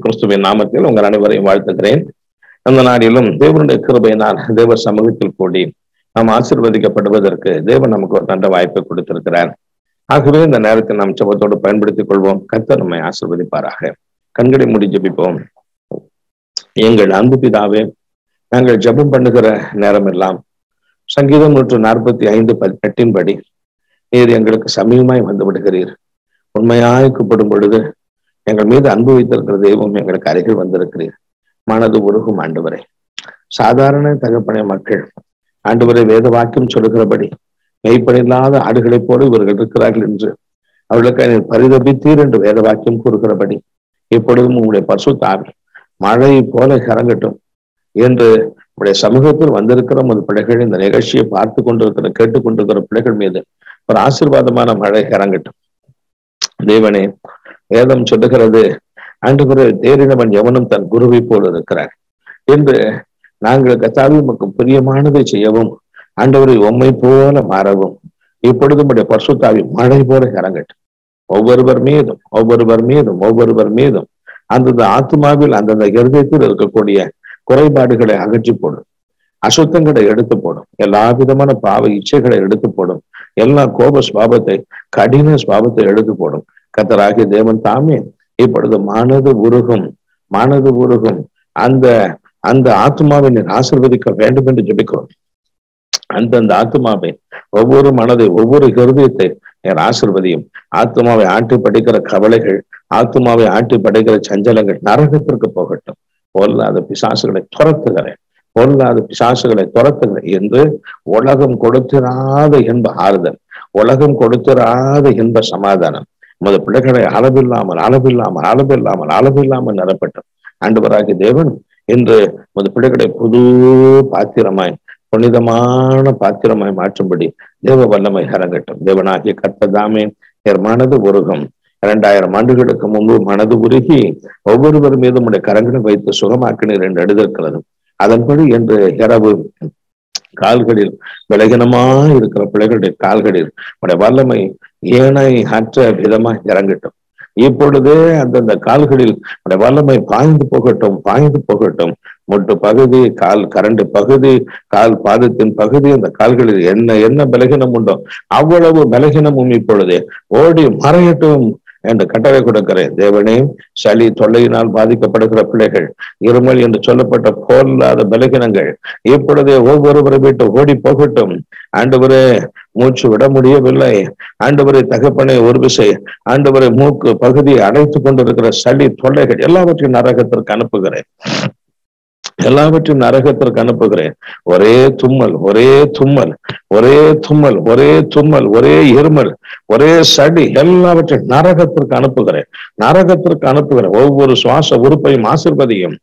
கிறிஸ்துவின் நாமத்தில் உங்கள் அனைவரையும் வாழ்த்துகிறேன். அந்த நாளிலும் தேவனுடைய கிருபையினால் தேவ சமூகத்தில் கூடி நாம் ஆசீர்வதிக்கப்படுவதற்கு தேவன் நமக்கு ஒரு நல்ல வாய்ப்பை கொடுத்திருக்கிறார். ஆகவே இந்த நேரத்தை நாம் ஜெபத்தோடு பயன்படுத்திக் கொள்வோம். கர்த்தர் நம்மை ஆசீர்வதிப்பாராக. கண்களை மூடி ஜெபிப்போம். எங்கள் அன்பு பிதாவே, நாங்கள் ஜெபம் பண்ணுகிற நேரம் எல்லாம் சங்கீதம் 145:8 படி நீர் எங்களுக்கு சமீபமாய் வந்து விடுகிறீர். உண்மையாய் கூப்பிடும் பொழுது எங்கள் மீது அன்பு வைத்திருக்கிற தெய்வம் எங்களுக்கு அருகில் வந்திருக்கிறீர். மனது உருகும் ஆண்டவரே, சாதாரண தகப்பனை மக்கள் ஆண்டவரை வேத வாக்கியம் சொல்லுகிறபடி மெய்ப்பனில்லாத ஆடுகளைப் போல இவர்கள் இருக்கிறார்கள் என்று அவர்களுக்கு நீர் பரிதபித்தீர் என்று வேத வாக்கியம் கூறுகிறபடி இப்பொழுதும் உங்களுடைய பரிசுத்த ஆவி மழை போல இறங்கட்டும் என்று உடைய சமூகத்தில் வந்திருக்கிற ஒரு பிள்ளைகள், இந்த நிகழ்ச்சியை பார்த்து கொண்டிருக்கிற கேட்டுக்கொண்டிருக்கிற பிள்ளைகள் மீது ஒரு ஆசீர்வாதமான மழை இறங்கட்டும். தேவனே, வேதம் சொல்லுகிறது, ஆண்டவரே தேறினவன் எவனும் தன் குருவை போல் இருக்கிறார் என்று நாங்கள் கர்த்தாவே உமக்கு பிரியமானதை செய்யவும் ஆண்டவரை உம்மை போல மாறவும் இப்பொழுது உடைய பரிசுத்த ஆவி மழை போல இறங்கட்டும். ஒவ்வொருவர் மீதும் அந்தந்த ஆத்மாவில் அந்தந்த இருதயத்தில் இருக்கக்கூடிய குறைபாடுகளை அகற்றி போடும், அசுத்தங்களை எடுத்து போடும், எல்லா விதமான பாவ இச்சைகளை எடுத்து போடும், எல்லா கோப சுபாவத்தை கடின சுபாவத்தை எடுத்து போடும். கர்த்தராகிய தேவன் தாமே இப்பொழுது மனது உருகும் அந்த ஆத்மாவை நீர் ஆசீர்வதிக்க வேண்டும் என்று ஜெபிக்கிறோம். அந்த ஆத்மாவை, ஒவ்வொரு மனதை, ஒவ்வொரு ஹிருதயத்தை நீர் ஆசீர்வதியும். ஆத்மாவை ஆட்டி படைக்கிற கவலைகள், ஆத்மாவை ஆட்டி படைக்கிற சஞ்சலங்கள் நரகத்திற்கு போகட்டும். பொல்லாத பிசாசுகளை துரத்துகிறேன் என்று உலகம் கொடுத்திராத என்ப ஆறுதல், உலகம் கொடுத்திராத என்ப சமாதானம் உமது பிள்ளைகளை அளவில்லாமல் நிரப்பட்டும். ஆண்டவராகிய தேவன் இன்று உமது பிள்ளைகளை புது பாத்திரமாய், புனிதமான பாத்திரமாய் மாற்றும்படி தேவ வல்லமை இறங்கட்டும். தேவனாகிய கர்த்தர் தாமே என் மனது உருகும். 2000 ஆண்டுகளுக்கு முன்பு மனது உருகி ஒவ்வொருவர் மீதும் உடைய கரங்களை வைத்து சுகமாக்கினீர் என்று எழுதியிருக்கிறது. அதன்படி என்று இரவு கால்களில் விலகினமாய் இருக்கிற பிள்ளைகளுடைய கால்களில் உடைய வல்லமை ஏனை அற்ற விதமாய் இறங்கட்டும். இப்பொழுதே அந்தந்த கால்களில் உடைய வல்லமை பாய்ந்து போகட்டும். முட்டு பகுதி, கால் கரண்டு பகுதி, கால் பாதத்தின் பகுதி, அந்த கால்களில் என்ன பலகீனம் உண்டோ அவ்வளவு பலகீனமும் இப்பொழுதே ஓடி மறையட்டும் என்று கட்டளை கொடுக்கிறேன். தேவனே, சளி தொல்லையினால் பாதிக்கப்படுகிற பிள்ளைகள், இருமல் என்று சொல்லப்பட்ட போல்லாத பலகீனங்கள் இப்பொழுதே ஒவ்வொருவரை விட்டு ஓடி போகட்டும். ஆண்டவரே, மூச்சு விட முடியவில்லை, ஆண்டவரை தகப்பனை ஒரு விசை, ஆண்டவரை மூக்கு பகுதியை அடைத்துக் கொண்டிருக்கிற சளி தொல்லைகள் எல்லாவற்றையும் நரகத்திற்கு அனுப்புகிறேன். ஒரே தும்மல், ஒரே இருமல், ஒரே சடி எல்லாவற்றையும் நரகத்திற்கு அனுப்புகிறேன். ஒவ்வொரு சுவாச உறுப்பையும் ஆசீர்வதியும்.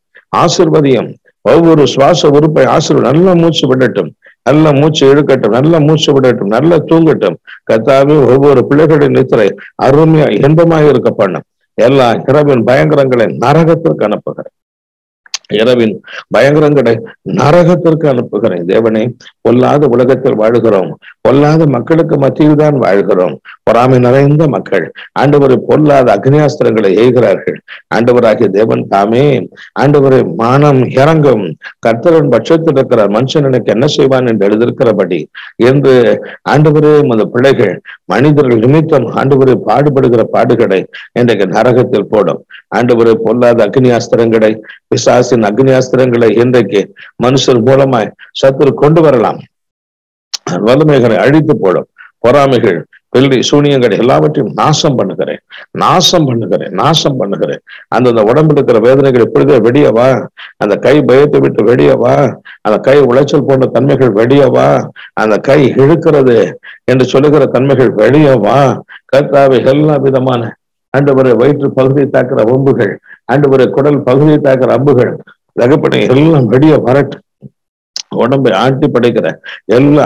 ஒவ்வொரு சுவாச உறுப்பை நல்ல மூச்சு விடட்டும், நல்ல மூச்சு இழுக்கட்டும், நல்ல மூச்சு விடட்டும், நல்ல தூங்கட்டும். கர்த்தாவே, ஒவ்வொரு பிள்ளைகளின் நித்திரை அருமையா இன்பமாக இருக்க பண்ணும். எல்லா இரவின் பயங்கரங்களை நரகத்திற்கு அனுப்புகிறேன். தேவனே, பொல்லாத உலகத்தில் வாழ்கிறோம், பொல்லாத மக்களுக்கு மத்தியில் தான் வாழ்கிறோம். பொறாமை நிறைந்த மக்கள் ஆண்டவரை பொல்லாத அக்னியாஸ்திரங்களை எய்கிறார்கள். ஆண்டவராகிய தேவன் தாமே, ஆண்டவரை மானம் இறங்கும், கர்த்தரின் பட்சத்தில் இருக்கிற மனுஷன் எனக்கு என்ன செய்வான் என்று எழுதியிருக்கிறபடி என்று ஆண்டவரே, அந்த பிள்ளைகள் மனிதர்கள் நிமித்தம் ஆண்டவரை பாடுபடுகிற பாடுகளை இன்றைக்கு நரகத்தில் போடும். ஆண்டவரை பொல்லாத அக்னியாஸ்திரங்களை, பிசாசின் அக்னியாஸ்திரங்களை இன்றைக்கு மனுஷர் மூலமாய் சத்துரு கொண்டு வரலாம். வல்லமைகளை அழித்து போடும். பொறாமைகள், வெள்ளி சூனியங்கள் எல்லாவற்றையும் நாசம் பண்ணுகிறேன். அந்த உடம்புல இருக்கிற வேதனைகள் இப்பொழுதே வெடியவா, அந்த கை பயத்தை விட்டு வெடியவா, அந்த கை உளைச்சல் போன்ற தன்மைகள் வெடியவா, அந்த கை இழுக்கிறது என்று சொல்லுகிற தன்மைகள் வெளியவா. கர்த்தாவே, எல்லா விதமான ஆண்டவரை வயிற்று பகுதியை தாக்குற அம்புகள், ஆண்டவரை குடல் பகுதியை தாக்குற அம்புகள், தகப்பனை எல்லாம் வெளியே வரட்டு. உடம்பை ஆட்டி படைக்கிற எல்லா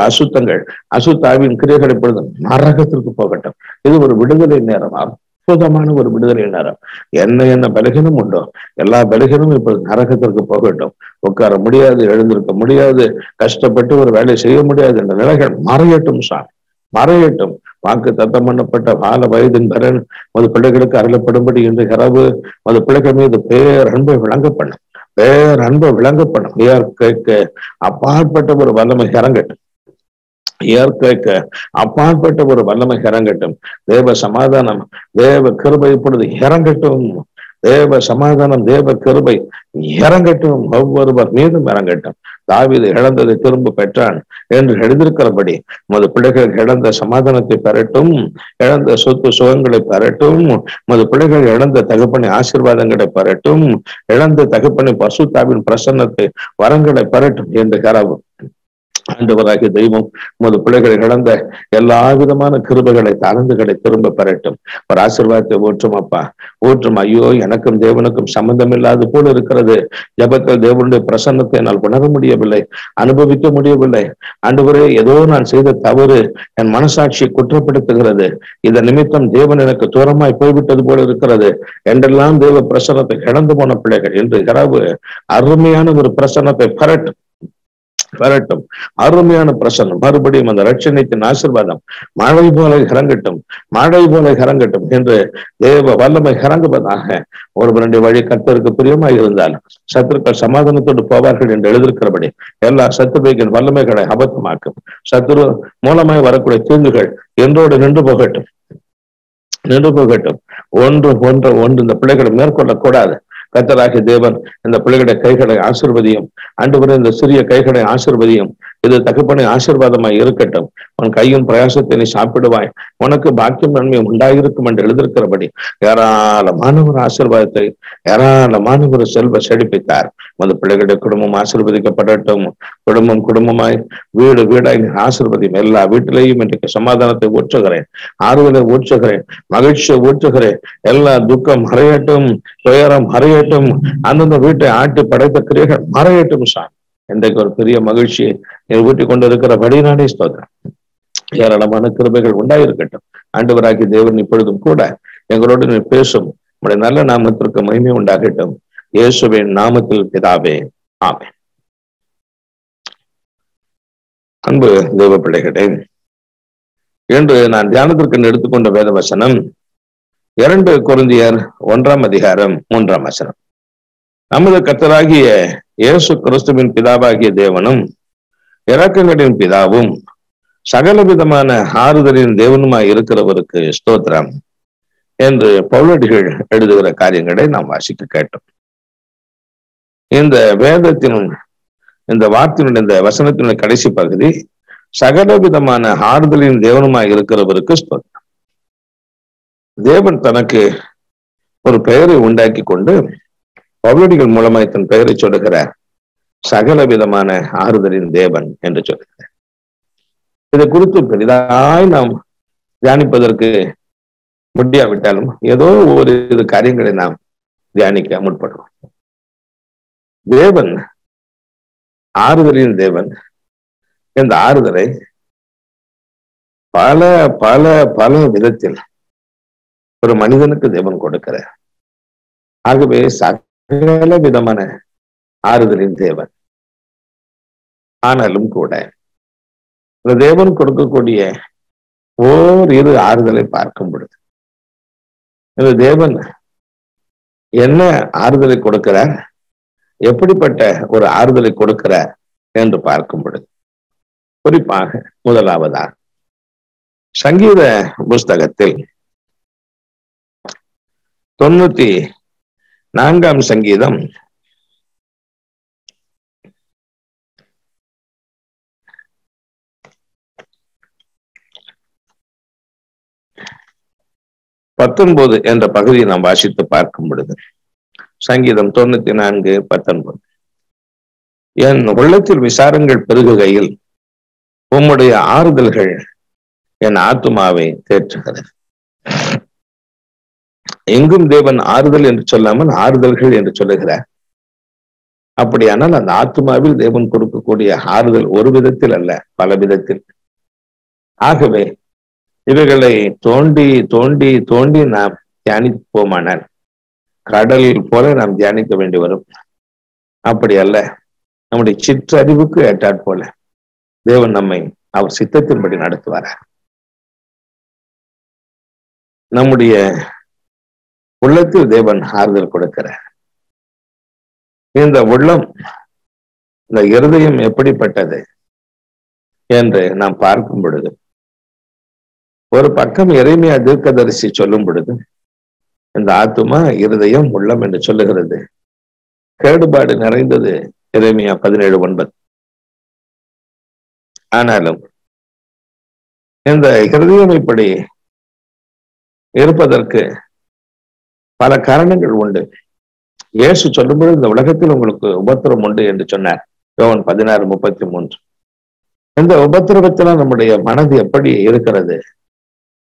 அசுத்தாவின் கிரியைகள் இப்பொழுது நரகத்திற்கு போகட்டும். இது ஒரு விடுதலை நேரம், அற்புதமான ஒரு விடுதலை நேரம். என்ன பலகீனம் உண்டோ எல்லா பலகீனமும் இப்பொழுது நரகத்திற்கு போகட்டும். உட்கார முடியாது, எழுந்திருக்க முடியாது, கஷ்டப்பட்டு ஒரு வேலை செய்ய முடியாது என்ற நிலைகள் மறையட்டும். வாக்கு தத்தம் பண்ணப்பட்ட பால வயதின் பரன் அது பிள்ளைகளுக்கு அருளப்படும்படி என்று இரவு அது பிள்ளைகள் மீது பேரன்பை விளங்கப்படும், பேரன்பை விளங்கப்படும். இயற்கைக்கு அப்பாற்பட்ட ஒரு வல்லமை இறங்கட்டும், இயற்கைக்கு அப்பாற்பட்ட ஒரு வல்லமை இறங்கட்டும். தேவ சமாதானம், தேவ கிருபை இப்பொழுது இறங்கட்டும். தேவ சமாதானம், தேவ கிருபை இறங்கட்டும், ஒவ்வொருவர் மீதும் இறங்கட்டும். தாவீது இழந்ததை திரும்ப பெற்றான் என்று எழுதியிருக்கிறபடி மது பிள்ளைகள் இழந்த சமாதானத்தை பெறட்டும், இழந்த சொத்து சுகங்களை பெறட்டும், மது பிள்ளைகள் இழந்த தகப்பனை ஆசீர்வாதங்களை பெறட்டும், இழந்த தகப்பனை பசுத்தாவின் பிரசன்னத்தை வரங்களை பெறட்டும் என்று கரவு ஆண்டவராகிய தெய்வம் உமது பிள்ளைகளை இழந்த எல்லா விதமான கிருபைகளை தாளந்துகளை திரும்ப பெறட்டும். ஒரு ஆசீர்வாதத்தை ஊற்றும் அப்பா, ஊற்றும். ஐயோ, எனக்கும் தேவனுக்கும் சம்பந்தம் இல்லாது போல இருக்கிறது. ஜபத்தில் தேவனுடைய பிரசன்னத்தை என்னால் உணர முடியவில்லை, அனுபவிக்க முடியவில்லை. ஆண்டவரே, ஏதோ நான் செய்த தவறு என் மனசாட்சியை குற்றப்படுத்துகிறது, இதன் நிமித்தம் தேவன் எனக்கு தூரமாய் போய்விட்டது போல இருக்கிறது என்றெல்லாம் தேவ பிரசன்னத்தை இழந்து போன பிள்ளைகள் இன்று இரவு அருமையான ஒரு பிரசன்னத்தை பெறட்டும், பெறட்டும். அருமையான பிரசன்னம், மறுபடியும் அந்த ரட்சணித்தின் ஆசீர்வாதம் மழை போல இறங்கட்டும், மழை போல இறங்கட்டும் என்று தேவ வல்லமை இறங்குவதாக. ஒருவருடைய வழி கர்த்தருக்கு பிரியமாய் இருந்தால் சத்துருக்கள் சமாதானத்தோடு போவார்கள் என்று எழுதியிருக்கிறபடி எல்லா சத்துருவின் வல்லமைகளை அபத்தமாக்கும். சத்துரு மூலமாய் வரக்கூடிய தீங்குகள் என்றோடு நின்று போகட்டும், நின்று போகட்டும். ஒன்று இந்த பிள்ளைகளை மேற்கொள்ளக்கூடாது. கர்த்தராகிய தேவன் இந்த பிள்ளைகளுடைய கைகளை ஆசீர்வதியும். ஆண்டவரே, இந்த சிறிய கைகளை ஆசீர்வதியும். இது தகப்பனை ஆசீர்வாதமாய் இருக்கட்டும். உன் கையின் பிரயாசத்தை நீ சாப்பிடுவாய், உனக்கு பாக்கியம் நன்மையும் உண்டாயிருக்கும் என்று எழுதியிருக்கிறபடி ஏராளமான ஒரு ஆசீர்வாதத்தை, ஏராளமான ஒரு செல்வ செழிப்பித்தார். அந்த பிள்ளைகளுடைய குடும்பம் ஆசீர்வதிக்கப்படட்டும். குடும்பம் குடும்பமாய், வீடு வீடாய் ஆசீர்வதியும். எல்லா வீட்டிலேயும் இன்றைக்கு சமாதானத்தை ஊற்றுகிறேன், ஆறுதலை ஊற்றுகிறேன், மகிழ்ச்சியை ஊற்றுகிறேன். எல்லா துக்கம் மறையட்டும், துயரம் மறையட்டும், அந்தந்த வீட்டை ஆட்டி படைத்த கிரியைகள் மறையட்டும். சாமி, இன்றைக்கு ஒரு பெரிய மகிழ்ச்சியை ஊட்டிக் கொண்டிருக்கிறபடி நானே ஸ்தோத்திரம். ஏராளமான கிருபைகள் உண்டாயிருக்கட்டும். ஆண்டவராகிய தேவன் இப்பொழுதும் கூட எங்களோடு நீ பேசும். உடைய நல்ல நாமத்திற்கு மகிமை உண்டாகட்டும். இயேசுவின் நாமத்தில் பிதாவே, ஆமென். அன்பு தேவ பிள்ளைகளே, இன்று நான் தியானத்திற்கு எடுத்துக்கொண்ட வேத வசனம் 2 கொரிந்தியர் 1 அதிகாரம் 3 வசனம். நமது கர்த்தராகிய இயேசு கிறிஸ்துவின் பிதாவாகிய தேவனும் இரக்கங்களின் பிதாவும் சகல விதமான ஆறுதலின் தேவனுமாய் இருக்கிறவருக்கு ஸ்தோத்திரம் என்று பவுலடிகள் எழுதுகிற காரியங்களை நாம் வாசிக்க கேட்டோம். இந்த வேதத்தின் இந்த வார்த்தையினுடைய இந்த வசனத்தினுடைய கடைசி பகுதி சகல விதமான ஆறுதலின் தேவனுமாய் இருக்கிறவருக்கு ஸ்தோத்திரம். தேவன் தனக்கு ஒரு பெயரை உண்டாக்கி கொண்டு பவுலடிகள் மூலமாய் தன் பெயரை சொல்லுகிறார். சகல விதமான ஆறுதலின் தேவன் என்று சொல்லுகிறார். இதை குறித்து பெரிதாய் நாம் தியானிப்பதற்கு முடியாவிட்டாலும் ஏதோ ஒரு காரியங்களை நாம் தியானிக்க முற்படுவோம். தேவன் ஆறுதலின் தேவன். இந்த ஆறுதலை பல பல பல விதத்தில் ஒரு மனிதனுக்கு தேவன் கொடுக்கிறார். ஆகவே சகல விதமான ஆறுதலின் தேவன். ஆனாலும் கூட இந்த தேவன் கொடுக்கக்கூடிய ஓரிரு ஆறுதலை பார்க்கும் பொழுது இந்த தேவன் என்ன ஆறுதலை கொடுக்கிறார், எப்படிப்பட்ட ஒரு ஆறுதலை கொடுக்கிறார் என்று பார்க்கும் பொழுது குறிப்பாக முதலாவதாக சங்கீத புஸ்தகத்தில் 94 சங்கீதம் 19 என்ற பகுதியை நாம் வாசித்து பார்க்கும் பொழுது சங்கீதம் 94:19 என் உள்ளத்தில் விசாரங்கள் பெருகுகையில் உம்முடைய ஆறுதல்கள் என் ஆத்துமாவை தேற்றுகிறது. எங்கும் தேவன் ஆறுதல் என்று சொல்லாமல் ஆறுதல்கள் என்று சொல்லுகிறார். அப்படியானால் அந்த ஆத்துமாவில் தேவன் கொடுக்கக்கூடிய ஆறுதல் ஒரு விதத்தில் அல்ல, பல விதத்தில். ஆகவே இவைகளை தோண்டி தோண்டி தோண்டி நாம் தியானிப்போமானால் கடல் போல நாம் தியானிக்க வேண்டி வரும். அப்படி அல்ல, நம்முடைய சிற்றறிவுக்கு ஏற்றாற் போல தேவன் நம்மை அவர் சித்தத்தின்படி நடத்துவார். நம்முடைய உள்ளத்தில் தேவன் ஆறுதல் கொடுக்கிறார். இந்த உள்ளம், இந்த இருதயம் எப்படிப்பட்டது என்று நாம் பார்க்கும் பொழுது, ஒரு பக்கம் எரேமியா தீர்க்கதரிசி சொல்லும் பொழுது, இந்த ஆத்துமா, இருதயம், உள்ளம் என்று சொல்லுகிறது. கேடுபாடு நிறைந்தது எரேமியா 17:9. ஆனாலும் இந்த இருதயம் இப்படி இருப்பதற்கு பல காரணங்கள் உண்டு. இயேசு சொல்லும்போது இந்த உலகத்தில் உங்களுக்கு உபத்திரம் உண்டு என்று சொன்னார், யோவான் 16:33. இந்த உபத்திரவத்துல நம்முடைய மனது எப்படி இருக்கிறது?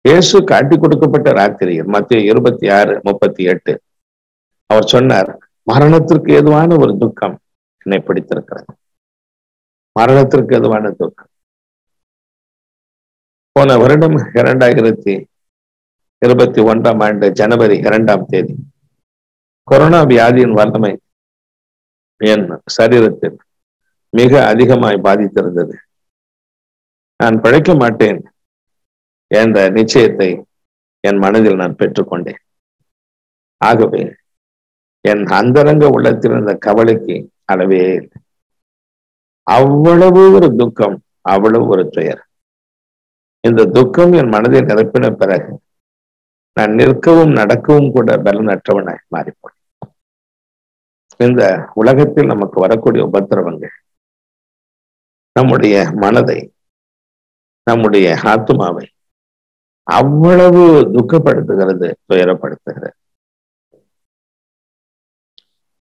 இயேசு காட்டி கொடுக்கப்பட்ட ராத்திரியில் மத்தேயு 26:38 அவர் சொன்னார், மரணத்திற்கு ஏதுவான ஒரு துக்கம் என்னை பிடித்திருக்கிறது. மரணத்திற்கு ஏதுவான துக்கம். போன வருடம் 2021 ஜனவரி 2 கொரோனா வியாதியின் வல்லமை என் சரீரத்தில் மிக அதிகமாய் பாதித்திருந்தது. நான் பிழைக்க மாட்டேன் என்ற நிச்சயத்தை என் மனதில் நான் பெற்றுக்கொண்டேன். ஆகவே என் அந்தரங்க உள்ளத்தில் இருந்த கவலைக்கு அளவே இல்லை. அவ்வளவு ஒரு துக்கம், அவ்வளவு ஒரு துயர். இந்த துக்கம் என் மனதை நிரப்பின பிறகு நான் நிற்கவும் நடக்கவும் கூட பலனற்றவனாய் மாறிப்போனேன். இந்த உலகத்தில் நமக்கு வரக்கூடிய உபத்திரவங்கள் நம்முடைய மனதை, நம்முடைய ஆத்துமாவை அவ்வளவு துக்கப்படுத்துகிறது, துயரப்படுத்துகிறது.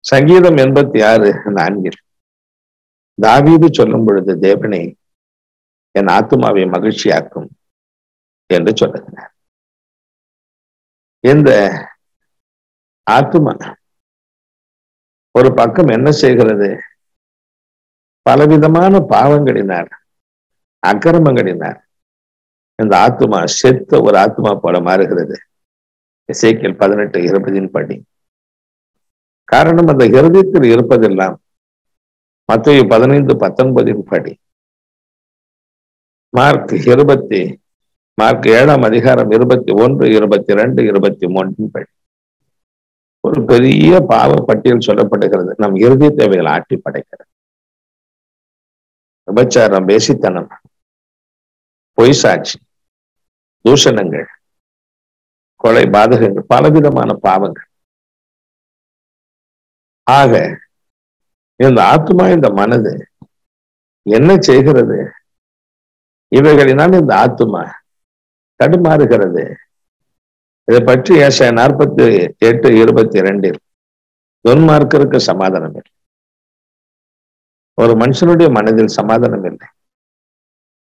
சங்கீதம் 86:4 தாவீது சொல்லும் பொழுது, தேவனே என் ஆத்துமாவை மகிழ்ச்சியாக்கும் என்று சொல்லுகிறார். இந்த ஆத்துமா ஒரு பக்கம் என்ன செய்கிறது? பலவிதமான பாவங்களினார், அக்கிரமங்களினார் இந்த ஆத்துமா செத்த ஒரு ஆத்துமா போல மாறுகிறது. எசேக்கியேல் 18:20 படி. காரணம், அந்த இருதயத்தில் இருப்பதெல்லாம் மத்தேயு 15:19 படி. மார்க் 7 அதிகாரம் 21, 22, 23 படி ஒரு பெரிய பாவ பட்டியல் சொல்லப்படுகிறது. நம் இறுதி தேவைகள் ஆட்டி படைக்கிறது. விபச்சாரம், பேசித்தனம், பொய் சாட்சி, தூஷணங்கள், கொலை, பாதகங்கள், பலவிதமான பாவங்கள். ஆக இந்த ஆத்மா, இந்த மனது என்ன செய்கிறது? இவைகளினால் இந்த ஆத்மா தடுமாறுகிறது. இதை பற்றி ஏசாயா 48:22 துன்மார்க்கருக்கு சமாதானம் இல்லை. ஒரு மனுஷனுடைய மனதில் சமாதானம் இல்லை.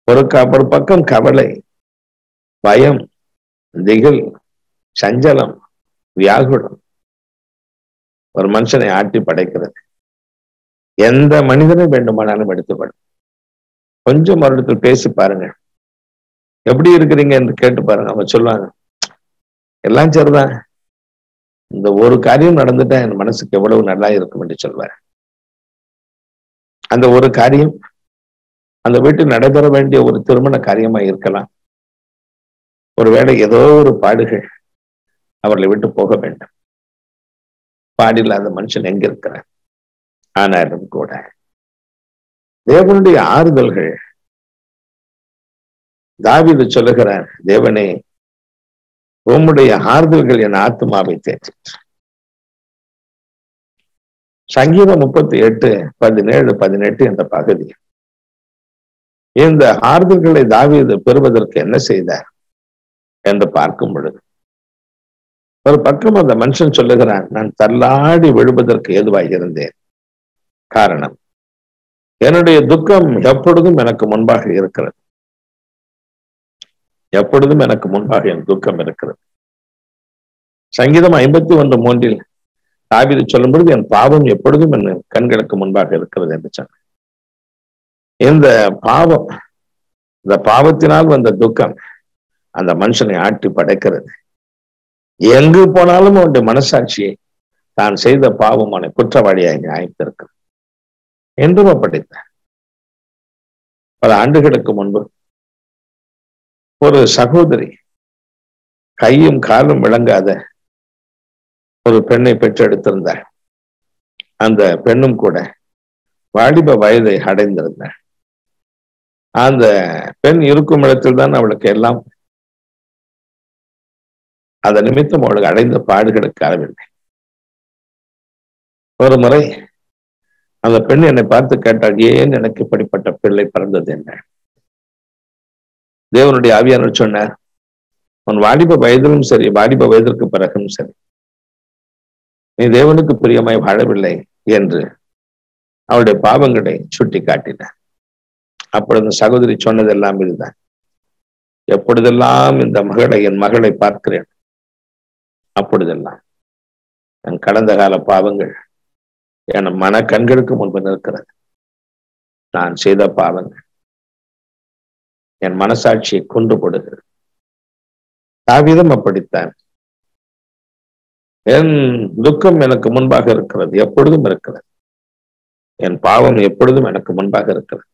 ஒரு பக்கம் கவலை, பயம், திகில், சஞ்சலம், வியாகுலம் ஒரு மனுஷனை ஆட்டி படைக்கிறது. எந்த மனிதனை வேண்டுமானாலும் எடுத்துப்படும். கொஞ்சம் மறுபடியும் பேசி பாருங்க, எப்படி இருக்கிறீங்க என்று கேட்டு பாருங்க. அவங்க சொல்லுவாங்க, எல்லாம் சரிதான், இந்த ஒரு காரியம் நடந்துட்டா என் மனசுக்கு எவ்வளவு நல்லா இருக்கும் என்று சொல்வார். அந்த ஒரு காரியம் அந்த வீட்டில் நடைபெற வேண்டிய ஒரு திருமண காரியமா இருக்கலாம். ஒருவேளை ஏதோ ஒரு பாடுகள் அவர்களை விட்டு போக வேண்டும். பாடில்லாத மனுஷன் எங்க இருக்கிறார்? ஆனாலும் கூட தேவனுடைய ஆறுதல்கள், தாவீது சொல்லுகிறார், தேவனே உம்முடைய ஆறுதல்கள் என் ஆத்துமாவை தேற்றிற்று. சங்கீதம் 38:17-18 என்ற பகுதி. இந்த ஆறுதல்களை தாவீது பெறுவதற்கு என்ன செய்தார் என்று பார்க்கும் பொழுது, ஒரு பக்கம் அந்த மனுஷன் சொல்லுகிறான், நான் தள்ளாடி விழுவதற்கு ஏதுவாக இருந்தேன். காரணம், என்னுடைய துக்கம் எப்பொழுதும் எனக்கு முன்பாக இருக்கிறது. எப்பொழுதும் எனக்கு முன்பாக என் துக்கம் இருக்கிறது. சங்கீதம் 51:3 தாவீது சொல்லும் பொழுது, என் பாவம் எப்பொழுதும் என் கண்களுக்கு முன்பாக இருக்கிறது என்று சொன்னார். இந்த பாவம், இந்த பாவத்தினால் வந்த துக்கம் அந்த மனுஷனை ஆட்டி படைக்கிறது. எங்கு போனாலும் அவனுடைய மனசாட்சியை தான் செய்த பாவம் அவனை குற்றவாளியாக நியாயத்திற்கு என்றும் அப்படித்தான். பல ஆண்டுகளுக்கு முன்பு ஒரு சகோதரி கையும் காலும் விளங்காத ஒரு பெண்ணை பெற்றெடுத்திருந்தார். அந்த பெண்ணும் கூட வாலிப வயதை அடைந்திருந்தார். அந்த பெண் இருக்கும் இடத்தில் தான் அவளுக்கு எல்லாம். அதன் நிமித்தம் அவளுக்கு அடைந்த பாடுகளுக்கு அளவில்லை. ஒரு முறை அந்த பெண் என்னை பார்த்து கேட்டால், ஏன் எனக்கு இப்படிப்பட்ட பிள்ளை பிறந்தது என்ன? தேவனுடைய ஆவியானவர் சொன்னார், உன் வாலிப வயதிலும் சரி, வாலிப வயதிற்கு பிறகும் சரி, நீ தேவனுக்கு பிரியமாய் வாழவில்லை என்று அவளுடைய பாவங்களை சுட்டி காட்டினார். அப்பொழுது சகோதரி சொன்னதெல்லாம் இதுதான், எப்பொழுதெல்லாம் இந்த என் மகளை பார்க்கிறேன், அப்பொழுதெல்லாம் என் கடந்த கால பாவங்கள் என் மன கண்களுக்கு முன்பு நிற்கிறது. நான் செய்த பாவங்கள் என் மனசாட்சியை கொண்டு போடுகிறது. தாவீதும் அப்படித்தான். என் துக்கம் எனக்கு முன்பாக இருக்கிறது, எப்பொழுதும் இருக்கிறது. என் பாவம் எப்பொழுதும் எனக்கு முன்பாக இருக்கிறது.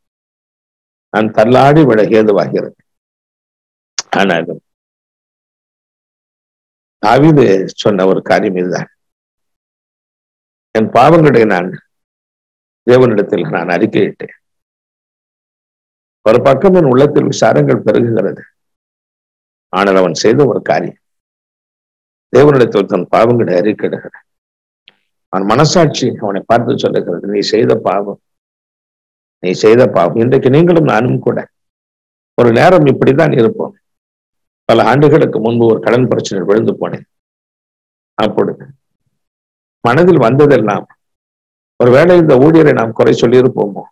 நான் தள்ளாடி விட ஏதுவாகிறது. ஆனாலும் தாவீது சொன்ன ஒரு காரியம் இதுதான், என் பாவங்களை நான் தேவனிடத்தில் நான் அறிக்கையிட்டேன். ஒரு பக்கம் என் உள்ளத்தில் விசாரங்கள் பெருகுகிறது. ஆனால் அவன் செய்த ஒரு காரியம், தேவனிடத்தில் தன் பாவங்களை அறிக்கையிடுகிறான். அவன் மனசாட்சி அவனை பார்த்து சொல்லுகிறது, நீ செய்த பாவம், நீ செய்த பாவம். இன்றைக்கு நீங்களும் நானும் கூட ஒரு நேரம் இப்படித்தான் இருப்போம். பல ஆண்டுகளுக்கு முன்பு ஒரு கடன் பிரச்சனை விழுந்து போனேன். அப்பொழுது மனதில் வந்ததெல்லாம், ஒருவேளை இந்த ஊழியரை நாம் குறை சொல்லியிருப்போமோ,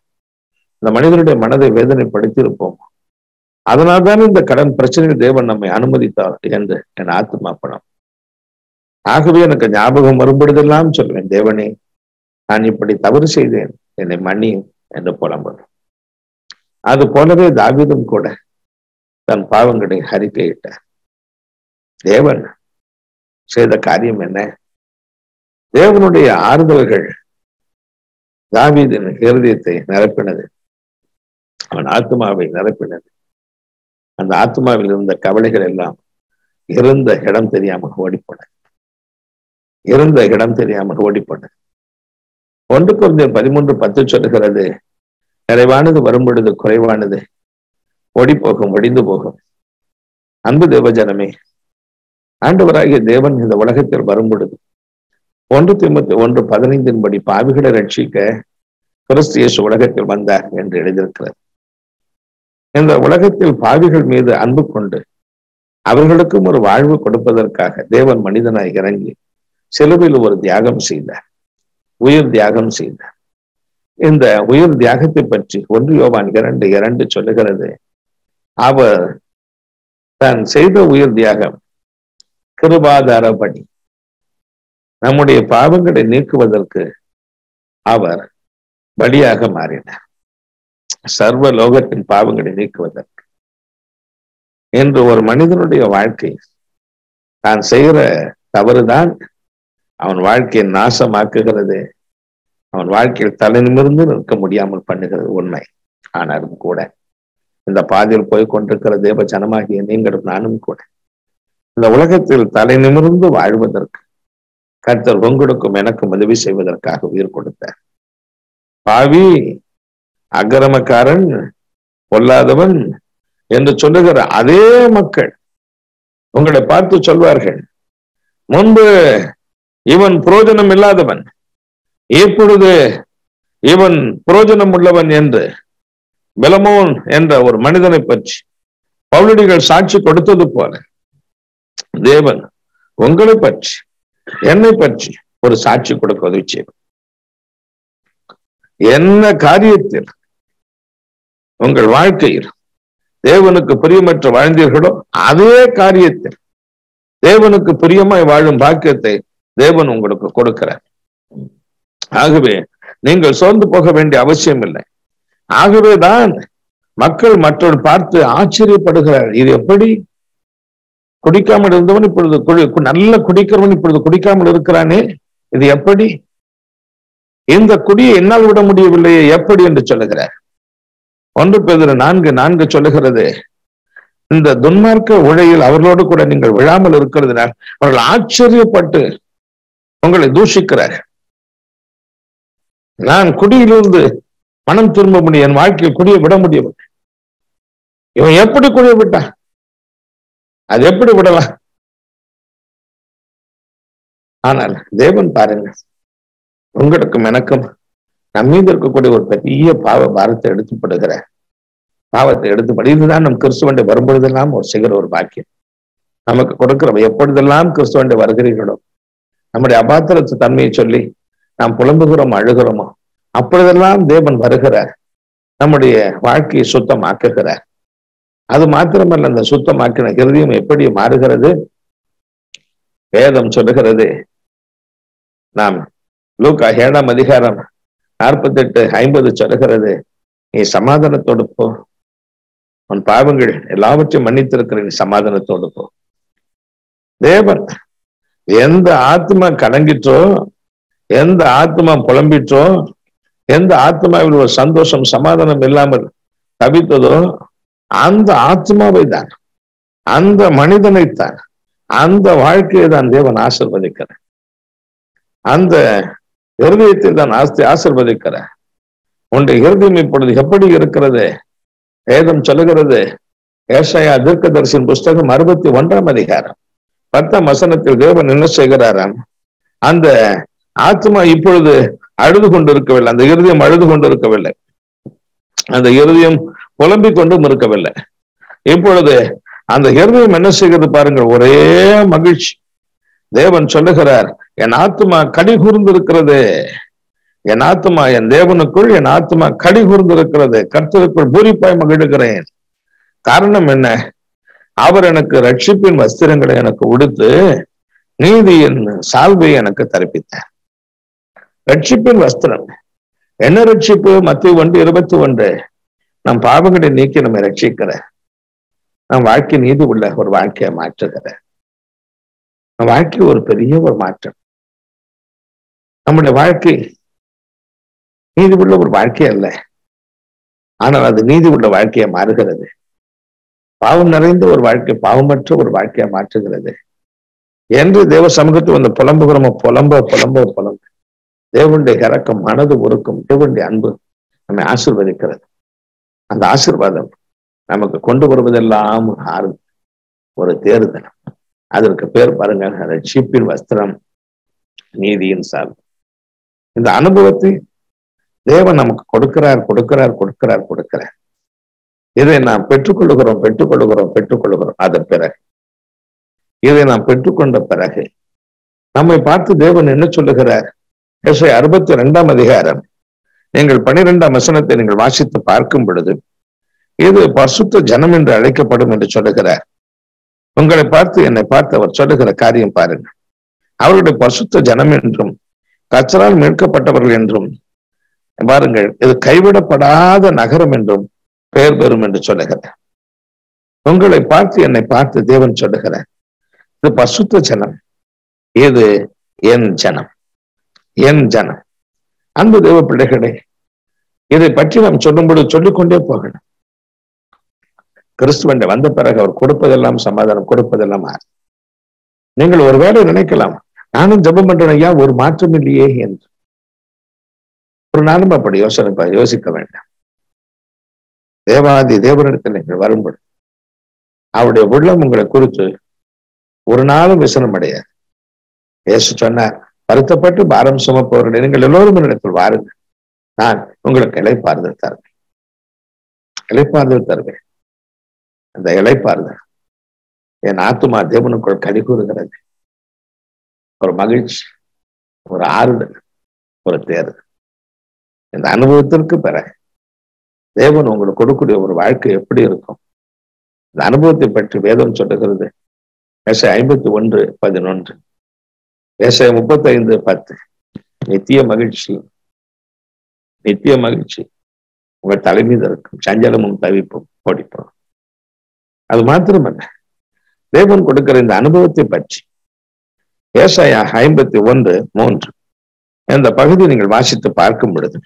இந்த மனிதனுடைய மனதை வேதனைப்படுத்தி இருப்போமோ, அதனால்தான் இந்த கடன் பிரச்சனையில் தேவன் நம்மை அனுமதித்தார் என்று என் ஆத்மா பணம். ஆகவே எனக்கு ஞாபகம் வரும்பொழுதெல்லாம் சொல்வேன், தேவனே, நான் இப்படி தவறு செய்தேன், என்னை மன்னியும் என்று புலம்புறேன். அது போலவே தாவீதும் கூட தன் பாவங்களை அறிக்கையிட்டார். தேவன் செய்த காரியம் என்ன? தேவனுடைய ஆறுதல்கள் தாவீதின் இருதயத்தை நிரப்பினது, அவன் ஆத்மாவை நிரப்பினது. அந்த ஆத்மாவில் இருந்த கவலைகள் எல்லாம் இருந்த இடம் தெரியாமல் ஓடிப்போனது. இருந்த இடம் தெரியாமல் ஓடிப்போனது. 1 கொரிந்தியர் 13:10 சொல்லுகிறது, நிறைவானது வரும் பொழுது குறைவானது ஓடி போகும், ஒடிந்து போகும். அன்பு தேவஜனமே, ஆண்டவராகிய தேவன் இந்த உலகத்தில் வரும் பொழுது 1 தீமோத்தேயு 1:15 பாவிகளை ரட்சிக்க கிறிஸ்து இயேசு உலகத்தில் வந்தார் என்று எழுதியிருக்கிறது. இந்த உலகத்தில் பாவிகள் மீது அன்பு கொண்டு அவர்களுக்கும் ஒரு வாழ்வு கொடுப்பதற்காக தேவன் மனிதனாய் இறங்கி சிலுவையில் ஒரு தியாகம் செய்தார், உயிர் தியாகம் செய்தார். இந்த உயிர் தியாகத்தை பற்றி 1 யோவான் 2:2 சொல்லுகிறது, அவர் தான் செய்த உயிர் தியாகம் கிருபாதாரப்படி நம்முடைய பாவங்களை நீக்குவதற்கு அவர் பலியாக மாறினார். சர்வ லோகத்தின் பாவங்களை நீக்குவதற்கு. என்று ஒரு மனிதனுடைய வாழ்க்கை தான் செய்கிற தவறுதான் அவன் வாழ்க்கையை நாசமாக்குகிறது, அவன் வாழ்க்கையில் தலை நிமிர்ந்து நிற்க முடியாமல் பண்ணுகிறது உண்மை. ஆனாலும் கூட இந்த பாதையில் போய் கொண்டிருக்கிற தேவ ஜனமாகிய நீங்களும் நானும் கூட இந்த உலகத்தில் தலை நிமிர்ந்து வாழ்வதற்கு கர்த்தர் உங்களுக்கும் எனக்கும் உதவி செய்வதற்காக உயிர் கொடுத்தார். பாவி, அக்கிரமக்காரன், பொல்லாதவன் என்று சொல்லுகிற அதே மக்கள் உங்களை பார்த்து சொல்வார்கள், முன்பு இவன் புரோஜனம் இல்லாதவன், இப்பொழுது இவன் புரோஜனம் உள்ளவன் என்று பெலமோன் என்ற ஒரு மனிதனை பற்றி பவுலடிகள் சாட்சி கொடுத்தது போல தேவன் உங்களை பற்றி, என்னை பற்றி ஒரு சாட்சி கொடுக்க உதவி செய்வார். என்ன காரியத்தில் உங்கள் வாழ்க்கையில் தேவனுக்கு பிரியமற்ற வாழ்ந்தீர்களோ அதே காரியத்தில் தேவனுக்கு பிரியமாய் வாழும் பாக்கியத்தை தேவன் உங்களுக்கு கொடுக்கிறார். ஆகவே நீங்கள் சோர்ந்து போக வேண்டிய அவசியம் இல்லை. ஆகவேதான் மக்கள் மற்றொரு பார்த்து ஆச்சரியப்படுகிறார், இது எப்படி குடிக்காமல் இருந்தவன் இப்பொழுது நல்ல குடிக்கிறவன் இப்பொழுது குடிக்காமல் இருக்கிறானே, இது எப்படி? இந்த குடியை என்னால் விட முடியவில்லையே, எப்படி என்று சொல்லுகிறார். 1 பேதுரு 4:4 சொல்லுகிறது, இந்த துன்மார்க்க உழையில் அவர்களோடு கூட நீங்கள் விழாமல் இருக்கிறதுனால் அவர்கள் ஆச்சரியப்பட்டு உங்களை தூஷிக்கிறார். நான் குடியிலிருந்து மனம் திரும்ப முடியும், என் வாழ்க்கையில் குடிய விட முடியும். இவன் எப்படி குடிய விட்டான்? அது எப்படி விடலாம்? ஆனால் தேவன் பாருங்க, உங்களுக்கும் எனக்கும் நம்மீது இருக்கக்கூடிய ஒரு பெரிய பாவ பாரத்தை எடுத்துப்படுகிற பாவத்தை எடுத்துப்படு. இதுதான் நம் கிறிஸ்துவண்டை வரும்பொழுதெல்லாம் ஒரு செய்கிற ஒரு பாக்கியம் நமக்கு கொடுக்கிறோம். எப்பொழுதெல்லாம் கிறிஸ்துவண்டை வருகிறீர்களோ, நம்முடைய அபாத்திரத்து தன்மையை சொல்லி நாம் புலம்புகிறோம், அழுகிறோமோ, அப்பொழுதெல்லாம் தேவன் வருகிறார், நம்முடைய வாழ்க்கையை சுத்தமாக்குகிறார். அது மாத்திரமல்ல, அந்த சுத்தமாக்கின இருதயம் எப்படி மாறுகிறது? வேதம் சொல்லுகிறது, நாம் லூக்கா 7ஆம் அதிகாரம் 48-50 சொல்லுகிறது, நீ சமாதானத்தோடு போ, உன் பாவங்கள் எல்லாவற்றையும் மன்னித்திருக்கிற நீ சமாதானத்தோடு போ. தேவன் எந்த ஆத்மா கலங்கிற்றோ, எந்த ஆத்மா புலம்பிற்றோ, எந்த ஆத்மாவில் ஒரு சந்தோஷம் சமாதானம் இல்லாமல் தவித்ததோ, அந்த ஆத்மாவை தான், அந்த மனிதனைத்தான், அந்த வாழ்க்கையை தான் தேவன் ஆசீர்வதிக்கிறார். அந்த இருதயத்தை தான் ஆசீர்வதிக்கிறார். உன்னுடைய இருதயம் இப்பொழுது எப்படி இருக்கிறது? வேதம் சொல்லுகிறது, ஏசாயா தீர்க்கதரிசியின் புஸ்தகம் 61ஆம் அதிகாரம் 10ஆம் வசனத்தில் தேவன் என்ன செய்கிறாராம்? அந்த ஆத்மா இப்பொழுது அழுது கொண்டிருக்கவில்லை, அந்த இருதயம் அழுது கொண்டிருக்கவில்லை, அந்த இருதயம் புலம்பிக் கொண்டும் இருக்கவில்லை. இப்பொழுது அந்த இருதயம் என்ன செய்கிறது பாருங்கள், ஒரே மகிழ்ச்சி. தேவன் சொல்லுகிறார், என் ஆத்மா கடி கூர்ந்திருக்கிறது, என் ஆத்மா என் தேவனுக்குள், என் ஆத்மா கடி கூர்ந்திருக்கிறது, கர்த்தருக்குள் பூரிப்பாய் மகிழுகிறேன். காரணம் என்ன? அவர் எனக்கு ரட்சிப்பின் வஸ்திரங்களை எனக்கு உடுத்து நீதியின் சால்வையை எனக்கு தரிப்பித்தார். ரட்சிப்பின் வஸ்திரம் என்ன? ரட்சிப்பு மத்திய 1:21, நம் பாவங்களை நீக்கி நம்மை ரட்சிக்கிற, நம் வாழ்க்கை நீதி உள்ள ஒரு வாழ்க்கையை மாற்றுகிற, நம் வாழ்க்கை ஒரு பெரிய ஒரு மாற்றம். நம்முடைய வாழ்க்கை நீதி உள்ள ஒரு வாழ்க்கை அல்ல, ஆனால் அது நீதி உள்ள வாழ்க்கையை மாறுகிறது. பாவம் நிறைந்த ஒரு வாழ்க்கை பாவமற்ற ஒரு வாழ்க்கையை மாற்றுகிறது என்று தேவ சமூகத்தில் வந்து புலம்புகிறோமோ, புலம்ப புலம்ப புலம்ப தேவனுடைய இறக்கம், மனது உருக்கும், தேவனுடைய அன்பு நம்மை ஆசீர்வதிக்கிறது. அந்த ஆசீர்வாதம் நமக்கு கொண்டு வருவதெல்லாம் ஒரு தேர்தல். அதற்கு பேர் பாருங்க, ரட்சிப்பின் வஸ்திரம், நீதியின் சால். இந்த அனுபவத்தை தேவன் நமக்கு கொடுக்கிறார் கொடுக்கிறார் கொடுக்கிறார் கொடுக்கிறார். இதை நாம் பெற்றுக்கொள்ளுகிறோம். அதன் பிறகு இதை நாம் பெற்றுக்கொண்ட பிறகு நம்மை பார்த்து தேவன் என்ன சொல்லுகிறார்? ஏசாயா 62ஆம் அதிகாரம் நீங்கள் 12ஆம் வசனத்தை நீங்கள் வாசித்து பார்க்கும் பொழுது, இது பரிசுத்த ஜனம் என்று அழைக்கப்படும் என்று சொல்லுகிறார். உங்களை பார்த்து என்னை பார்த்து அவர் சொல்லுகிற காரியம் பாருங்க, அவருடைய பரிசுத்த ஜனம் என்றும் கர்த்தரால் மீட்கப்பட்டவர்கள் என்றும் பாருங்கள், இது கைவிடப்படாத நகரம் என்றும் பெயர் பெறும் என்று சொல்லுகிறார். உங்களை பார்த்து என்னை பார்த்து தேவன் சொல்லுகிறார், இது பரிசுத்த ஜனம், இது என் ஜனம், என் ஜனம். அன்பு தேவ பிள்ளைகளே, இதை பற்றி நாம் சொல்லும்போது சொல்லிக்கொண்டே போகணும். கிறிஸ்துவண்டை வந்த பிறகு அவர் கொடுப்பதெல்லாம் சமாதானம், கொடுப்பதெல்லாம் மாறு. நீங்கள் ஒருவேளை நினைக்கலாம், நானும் ஜெபம் பண்றேன் ஐயா, ஒரு மாற்றம் இல்லையே என்று. ஒரு நாளும் அப்படி யோசிக்க வேண்டாம். தேவாதி தேவனிடத்தில் நீங்கள் வரும்போது அவருடைய உள்ளம் உங்களை குறித்து ஒரு நாளும் விசனம் அடையாது. இயேசு சொன்னார், வருத்தப்பட்டு பாரம் சுமப்பவர்கள் நீங்கள் எல்லோரும் இடத்தில் வாருங்கள், நான் உங்களுக்கு இளைப்பாறுதல் தருவேன், இளைப்பாறுதல் தருவேன். அந்த இளைப்பாறுதல் என் ஆத்துமா தேவனுக்குள் கடி கூறுகிறது. ஒரு மகிழ்ச்சி, ஒரு ஆறுதல், ஒரு தேர்தல். இந்த அனுபவத்திற்கு பிறகு தேவன் உங்களுக்கு கொடுக்கக்கூடிய ஒரு வாழ்க்கை எப்படி இருக்கும்? இந்த அனுபவத்தை பற்றி வேதம் சொல்லுகிறது. ஏசாயா 51:11, ஏசாயா 35:10. நித்திய மகிழ்ச்சி, நித்திய மகிழ்ச்சி உங்கள் தலைமீது இருக்கும், சஞ்சலமும் தவிப்பும் ஓடிப்போம். அது மாத்திரமல்ல, தேவன் கொடுக்கிற இந்த அனுபவத்தை பற்றி ஏசாயா 51:3 இந்த பகுதியை நீங்கள் வாசித்து பார்க்கும் பொழுது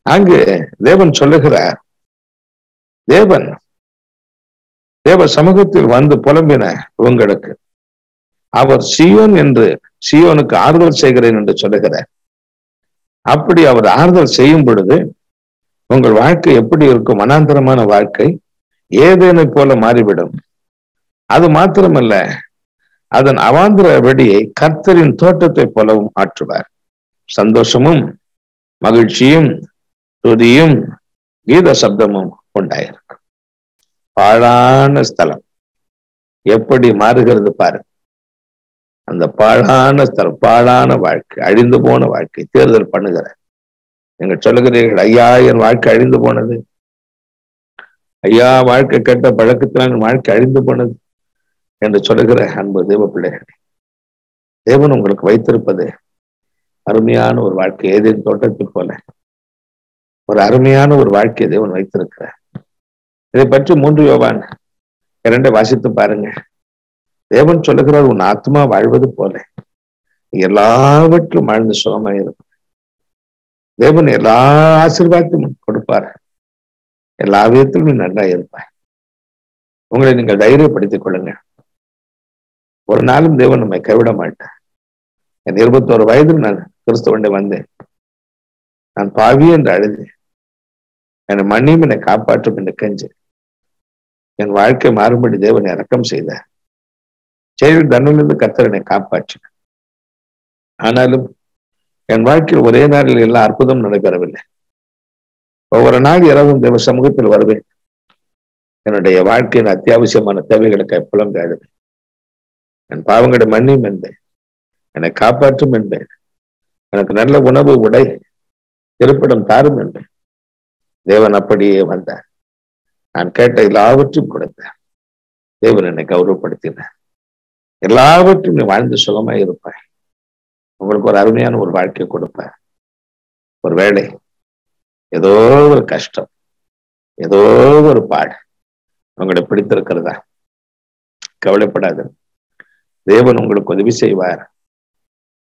அங்கு தேவன் சொல்லுகிறார், தேவன் தேவ சமூகத்தில் வந்து புலம்பின உங்களுக்கு அவர் சீயோனுக்கு ஆறுதல் செய்கிறேன் என்று சொல்லுகிறார். அப்படி அவர் ஆறுதல் செய்யும் பொழுது உங்கள் வாழ்க்கை எப்படி இருக்கும்? வனாந்தரமான வாழ்க்கை ஏதேனை போல மாறிவிடும். அது மாத்திரமல்ல, அதன் அவாந்திர வெடியை கர்த்தரின் தோட்டத்தை போலவும் ஆற்றுவார். சந்தோஷமும் மகிழ்ச்சியும் துதியும் கீத சப்தமும் உண்டாயிருக்கும். பாழான ஸ்தலம் எப்படி மாறுகிறது பாரு. அந்த பாழான ஸ்தலம், பாழான வாழ்க்கை, அழிந்து போன வாழ்க்கை தேர்தல் பண்ணுகிற நீங்க சொல்லுகிறீர்கள், ஐயா என் வாழ்க்கை அழிந்து போனது, ஐயா வாழ்க்கை கெட்ட பழக்கத்தினால் வாழ்க்கை அழிந்து போனது என்று சொல்லுகிற அன்பு தேவ பிள்ளைகளே, தேவன் உங்களுக்கு வைத்திருப்பது அருமையான ஒரு வாழ்க்கை. ஏதேன் தோட்டத்தை போல ஒரு அருமையான ஒரு வாழ்க்கையை தேவன் வைத்திருக்கிறார். இதை பற்றி 3 யோவான் 2 வாசித்து பாருங்க. தேவன் சொல்லுகிறார், உன் ஆத்மா வாழ்வது போல எல்லாவற்றும் வாழ்ந்து சுகமாயிருக்கும். தேவன் எல்லா ஆசீர்வாதத்தையும் கொடுப்பார். எல்லா விதத்திலும் நீ நல்லா இருப்பாய். உங்களை நீங்கள் தைரியப்படுத்திக் கொள்ளுங்க. ஒரு நாளும் தேவன் நம்மை கைவிட மாட்டார். என் 21 வயதில் நான் கிறிஸ்துவண்டை வந்தேன். நான் பாவி என்று அழுது என்னை மன்னியும் என்னை காப்பாற்றும் என்று கெஞ்சு என் வாழ்க்கை மாறும்படி தேவன் இரக்கம் செய்தார். செயல் தன்னிலிருந்து கர்த்தர் என்னை காப்பாற்றினார். ஆனாலும் என் வாழ்க்கையில் ஒரே நாளில் எல்லா அற்புதம் நடைபெறவில்லை. ஒவ்வொரு நாள் இரவும் தேவ சமூகத்தில் வருவேன். என்னுடைய வாழ்க்கையின் அத்தியாவசியமான தேவைகளுக்கு புலம்பி அழுவேன். என் பாவங்களை மன்னியும் என்பேன், என்னை காப்பாற்றும் என்பேன், எனக்கு நல்ல உணவு உடை இருப்பிடம் தாரும் என்பேன். தேவன் அப்படியே வந்தார். நான் கேட்ட எல்லாவற்றையும் கொடுத்தார். தேவன் என்னை கௌரவப்படுத்தினார். எல்லாவற்றும் நீ வாழ்ந்து சுகமாய் இருப்பாய். உங்களுக்கு ஒரு அருமையான ஒரு வாழ்க்கையை கொடுப்பார். ஒரு வேளை ஏதோ ஒரு கஷ்டம், ஏதோ ஒரு பாடு உங்களை பிடித்திருக்கிறதா? கவலைப்படாது. தேவன் உங்களுக்கு உதவி செய்வார்.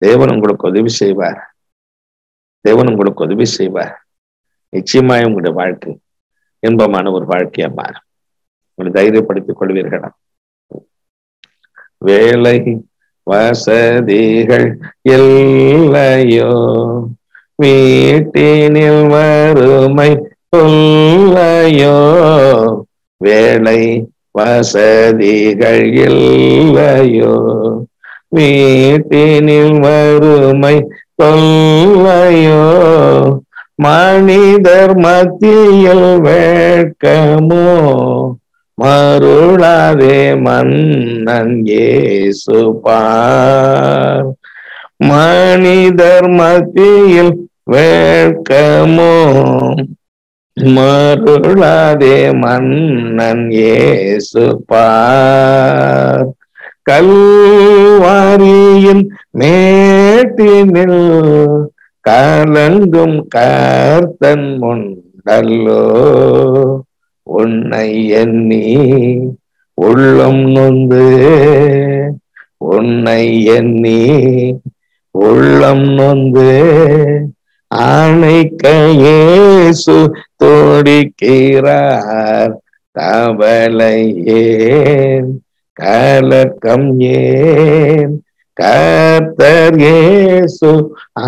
தேவன் உங்களுக்கு உதவி செய்வார். தேவன் உங்களுக்கு உதவி செய்வார். நிச்சயமாய் உங்களுடைய வாழ்க்கை இன்பமான ஒரு வாழ்க்கையா மாறும். உங்களை தைரியப்படுத்திக் கொள்வீர்களா? வேலை வசதிகள் இல்லையோ, வீட்டினில் வறுமை இல்லையோ, வேலை வசதிகள் இல்லையோ, வீட்டினில் வறுமை இல்லையோ, மனிதர் மத்தியில் வேட்கமோ, மருளாதே மன்னன் இயேசு பார். மனிதர் மத்தியில் வேட்கமோ, மருளாதே மன்னன் இயேசு பார். கல்வாரியின் மேட்டினில் கலங்கும் கர்த்தன் முண்டல்லோ, உன்னை எண்ணி உள்ளம் நொந்து, உன்னை எண்ணி உள்ளம் நொந்து அணைக்க இயேசு துடிக்கிறார். கவலை ஏன், கலக்கம் ஏன், கர்த்தர் இயேசு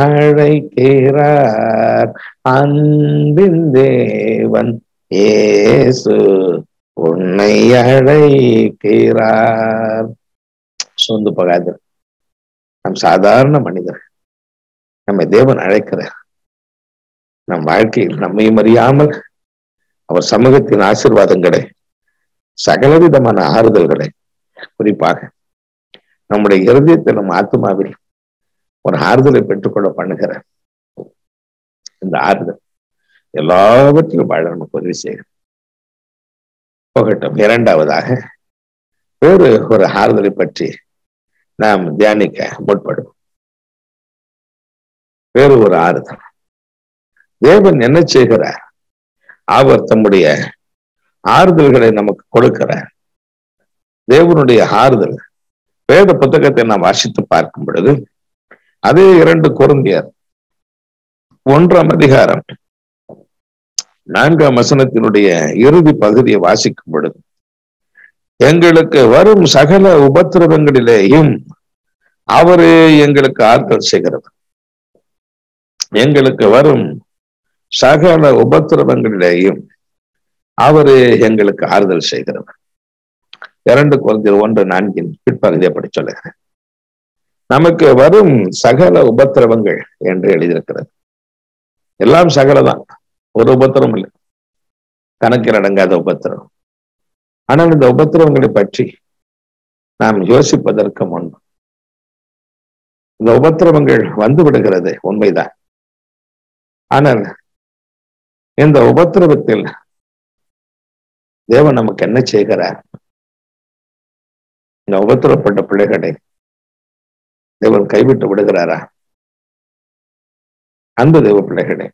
அழைக்கிறார். அன்பின் தேவன் இயேசு உன்னை அழைக்கிறார். சொந்து போகாது. நம் சாதாரண மனிதர், நம்ம தேவன் அழைக்கிறார். நம் வாழ்க்கையில் நம்மையும் அறியாமல் அவர் சமூகத்தின் ஆசீர்வாதங்களை, சகலவிதமான ஆறுதல்களை, குறிப்பாக நம்முடைய இருதயத்தில், நம் ஆத்மாவில் ஒரு ஆறுதலை பெற்றுக்கொள்ள பண்ணுகிறார். இந்த ஆறுதல் எல்லாவற்றிலும் வாழ நமக்கு உதவி செய்யும். போகட்டும். இரண்டாவதாக வேறு ஒரு ஆறுதலை பற்றி நாம் தியானிக்க முற்படுவோம். வேறு ஒரு ஆறுதல். தேவன் என்ன செய்கிறார்? அவர் தம்முடைய ஆறுதல்களை நமக்கு கொடுக்கிறார். தேவனுடைய ஆறுதல் வேத புத்தகத்தை நாம் வாசித்து பார்க்கும் பொழுது, அதே 2 கொரிந்தியர் 1ஆம் அதிகாரம் 4ஆம் வசனத்தினுடைய இறுதி பகுதியை வாசிக்கும் பொழுது, எங்களுக்கு வரும் சகல உபத்திரவங்களிலேயும் அவரே எங்களுக்கு ஆறுதல் செய்கிறது. எங்களுக்கு வரும் சகல உபத்திரவங்களிலேயும் அவரே எங்களுக்கு ஆறுதல் செய்கிறது. 2 கொரிந்தியர் 1:4 பிற்பகுதியை படி சொல்லுகிறேன். நமக்கு வரும் சகல உபத்திரவங்கள் என்று எழுதியிருக்கிறது. எல்லாம் சகலதான், ஒரு உபத்திரம் இல்லை, கணக்கில் அடங்காத உபத்திரம். ஆனால் இந்த உபத்திரவங்களை பற்றி நாம் யோசிப்பதற்கு முன் இந்த உபத்திரவங்கள் வந்து விடுகிறது, உண்மைதான். ஆனால் இந்த உபத்திரவத்தில் தேவன் நமக்கு என்ன செய்கிறார்? இந்த உபத்திரப்பட்ட பிள்ளைகளை தேவன் கைவிட்டு விடுகிறாரா? அன்பு தேவ பிள்ளைகளே,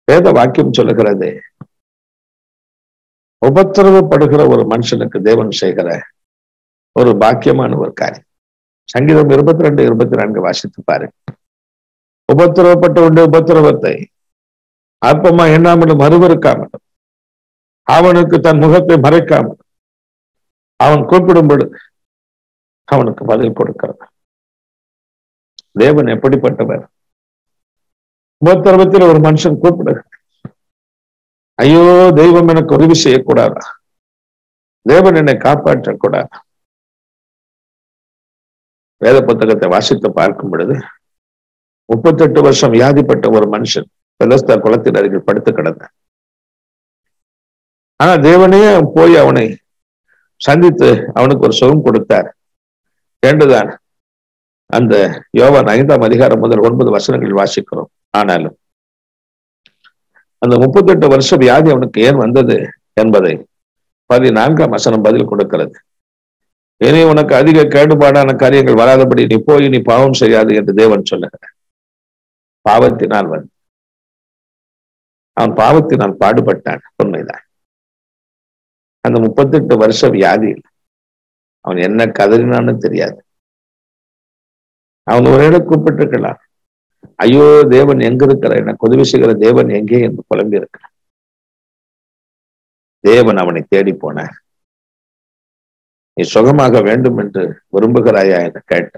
வேத வாக்கியம் சொல்லுகிறது, உபத்திரவப்படுகிற ஒரு மனுஷனுக்கு தேவன் செய்கிற ஒரு பாக்கியமான ஒரு காரியம். சங்கீதம் 22:24 வாசித்து பாரு. உபத்திரவப்பட்ட உண்டு உபத்திரவத்தை அற்பமா எண்ணாமலும் அருவருக்காமலும் அவனுக்கு தன் முகத்தை மறைக்காமல் அவன் கூப்பிடும் பொழுது அவனுக்கு பதில் கொடுக்கிறார். தேவன் எப்படிப்பட்டவர்? உபத்திரவத்தில் ஒரு மனுஷன் கூப்பிடுகிறார், ஐயோ தெய்வம் எனக்கு உதவி செய்யக்கூடாதா? தேவன் என்னை காப்பாற்றக்கூடாதா? வேத புத்தகத்தை வாசித்து பார்க்கும் பொழுது 38 வருஷம் வியாதிப்பட்ட ஒரு மனுஷன் பெலஸ்தர் குளத்தின் அருகில் படுத்து கிடந்தார். ஆனா தேவனே போய் அவனை சந்தித்து அவனுக்கு ஒரு சுகம் கொடுத்தார் என்றுதான் அந்த யோவான் 5ஆம் அதிகாரம் முதல் 9 வசனங்களில் வாசிக்கிறோம். ஆனாலும் அந்த 38 வருஷ வியாதி அவனுக்கு ஏன் வந்தது என்பதை 14ஆம் வசனம் பதில் கொடுக்கிறது. இனி உனக்கு அதிக கேடுபாடான காரியங்கள் வராதபடி நீ போய் நீ பாவம் செய்யாது என்று தேவன் சொல்லுகிறார். பாவத்தினால் அவன் பாவத்தினால் பாடுபட்டான், உண்மைதான். அந்த 38 வருஷ வியாதியில் அவன் என்ன கதறினான்னு தெரியாது. அவன் ஒரே கூப்பிட்டிருக்கலாம், ஐயோ தேவன் எங்க இருக்கிற, எனக்கு உதவி செய்கிற தேவன் எங்கே என்று புலம்பி இருக்கிறான். தேவன் அவனை தேடி போனார். நீ சுகமாக வேண்டும் என்று விரும்புகிறாயா என்று கேட்ட,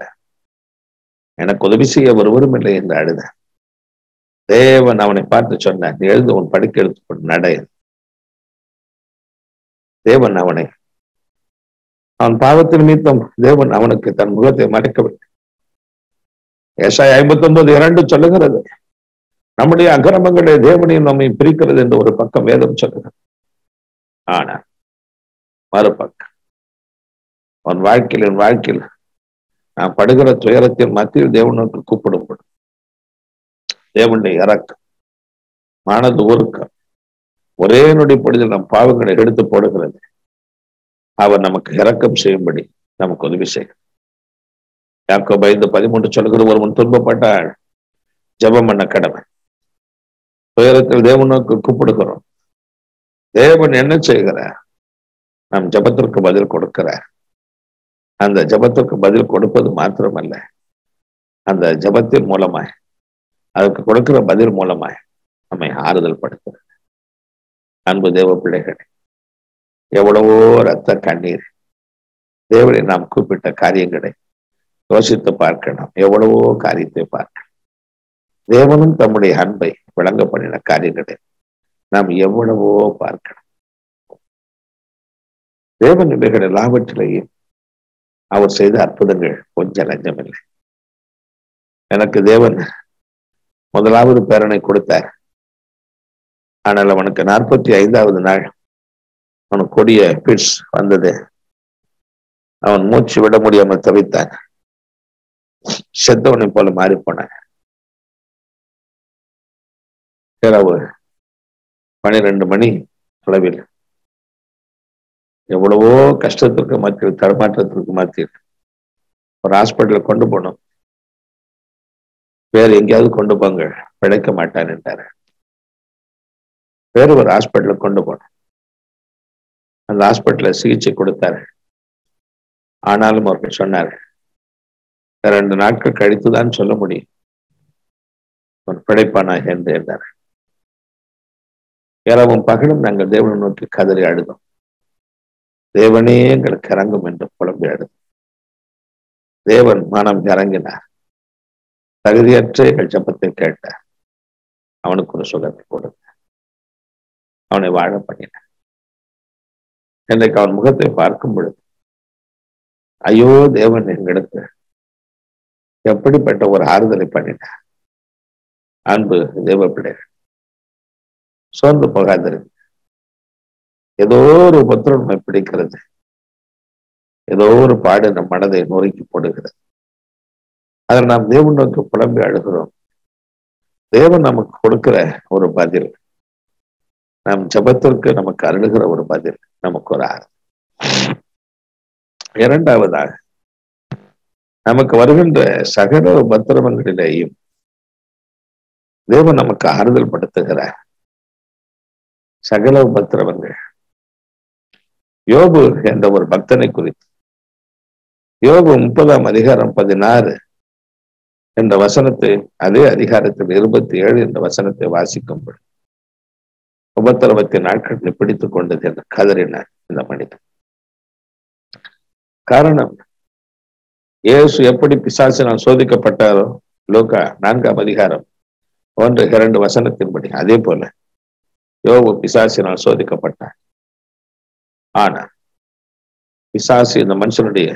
எனக்கு உதவி செய்ய ஒருவரும் இல்லை என்று அழுத. தேவன் அவனை பார்த்து சொன்னார், நீ எழுந்து உன் படுக்கை எடுத்துக்கொண்டு நட. தேவன் அவன் பாவத்தின் நிமித்தம் தேவன் அவனுக்கு தன் முகத்தை மறைக்கவில்லை. ஏசாயா 59:2 சொல்லுகிறது, நம்முடைய அக்கிரமங்களை தேவனையும் நம்மை பிரிக்கிறது என்று ஒரு பக்கம் வேதம் சொல்லுகிறது. ஆனா மறுபக்கம் உன் வாழ்க்கையில் நான் படுகிற துயரத்தின் மத்தியில் தேவனுக்கு கூப்பிடும் தேவனுடைய இறக்கம், மனது உருக்கம், ஒரே நொடி பொழுதில் நம் பாவங்களை எடுத்து போடுகிறது. அவர் நமக்கு இரக்கம் செய்யும்படி நமக்கு உதவி செய்யும். யாக்கோபு 5:13 சொல்லுகிற, ஒருவன் துன்பப்பட்டால் ஜெபம் பண்ண கடமை. துயரத்தில் தேவனுக்கு கூப்பிடுகிறோம். தேவன் என்ன செய்கிறார்? நம் ஜெபத்திற்கு பதில் கொடுக்கிறார். அந்த ஜெபத்திற்கு பதில் கொடுப்பது மாத்திரமல்ல, அந்த ஜெபத்தின் மூலமாய், அதற்கு கொடுக்கிற பதில் மூலமாய் நம்மை ஆறுதல் படுத்துகிறது. அன்பு தேவ பிள்ளைகளே, எவ்வளவோ ரத்த கண்ணீர், தேவனை நாம் கூப்பிட்ட காரியங்களை யோசித்து பார்க்கணும். எவ்வளவோ காரியத்தை பார்க்கணும். தேவனும் தம்முடைய அன்பை விளங்க பண்ணின காரியங்களை நாம் எவ்வளவோ பார்க்கணும். தேவன் இவைகள் எல்லாவற்றிலேயும் அவர் செய்த அற்புதங்கள் கொஞ்சம் லஞ்சமில்லை. எனக்கு தேவன் முதலாவது பேரனை கொடுத்தார். ஆனால் அவனுக்கு 45வது நாள் அவனுக்கு கொடிய பிட்ஸ் வந்தது. அவன் மூச்சு விட முடியாமல் தவித்தான். செத்தவனை போல மாறி போனான். இரவு 12 மணி அளவில் எவ்வளவோ கஷ்டத்திற்கு மத்தியில், தடுமாற்றத்திற்கு மத்தியில் ஒரு ஹாஸ்பிட்டல் கொண்டு போனோம். வேற எங்கேயாவது கொண்டு போங்க, பிழைக்க மாட்டான் என்றாரு. வேறு ஒரு ஹாஸ்பிட்டலுக்கு கொண்டு போனோம். அந்த ஹாஸ்பிட்டல்ல சிகிச்சை கொடுத்தாரு. ஆனாலும் அவர்கள் சொன்னார், 2 நாட்கள் கழித்துதான் சொல்ல முடியும் அவன் பிழைப்பானா என்று என்றார். இரவும் பகலும் நாங்கள் தேவனை நோக்கி கதறி அழுதோம். தேவனே எங்களுக்கு இறங்கும் என்று புலம்பியாடு. தேவன் மனம் இறங்கினார். தகுதியற்ற எங்கள் ஜபத்தை கேட்டார். அவனுக்கு ஒரு சுகத்தை கொடுத்த, அவனை வாழ பண்ணினார். இன்றைக்கு அவன் முகத்தை பார்க்கும் பொழுது, ஐயோ தேவன் எங்களுக்கு எப்படிப்பட்ட ஒரு ஆறுதலை பண்ணினார். அன்பு தேவ பிள்ளைகள், சோர்ந்து போகாதிருக்கு. ஏதோ ஒரு உபத்திரம் நம்மை பிடிக்கிறது, ஏதோ ஒரு பாடு நம் மனதை நொறுக்கி போடுகிறது. அதில் நாம் தேவன் நோக்கி புலம்பி அழுகிறோம். தேவன் நமக்கு கொடுக்கிற ஒரு பதில், நம் ஜபத்திற்கு நமக்கு அருளுகிற ஒரு பதில், நமக்கு ஒரு ஆறு. இரண்டாவதாக, நமக்கு வருகின்ற சகல உபத்திரவங்களிலேயும் தேவன் நமக்கு ஆறுதல் படுத்துகிறார். சகல உபத்திரவங்கள். யோபு என்ற ஒரு பக்தனை குறித்து யோபு 30ஆம் அதிகாரம் 16 என்ற வசனத்தை, அதே அதிகாரத்தில் 27 என்ற வசனத்தை வாசிக்கும்போது, உபத்திரவத்தின் நாட்களை பிடித்துக் கொண்டது என்று கதறினார் இந்த மனிதன். காரணம், இயேசு எப்படி பிசாசினால் சோதிக்கப்பட்டாரோ, லூக்கா 4ஆம் அதிகாரம் 1-2 வசனத்தின்படி, அதே போல யோபு பிசாசினால் சோதிக்கப்பட்டார். ஆனா பிசாசு இந்த மனுஷனுடைய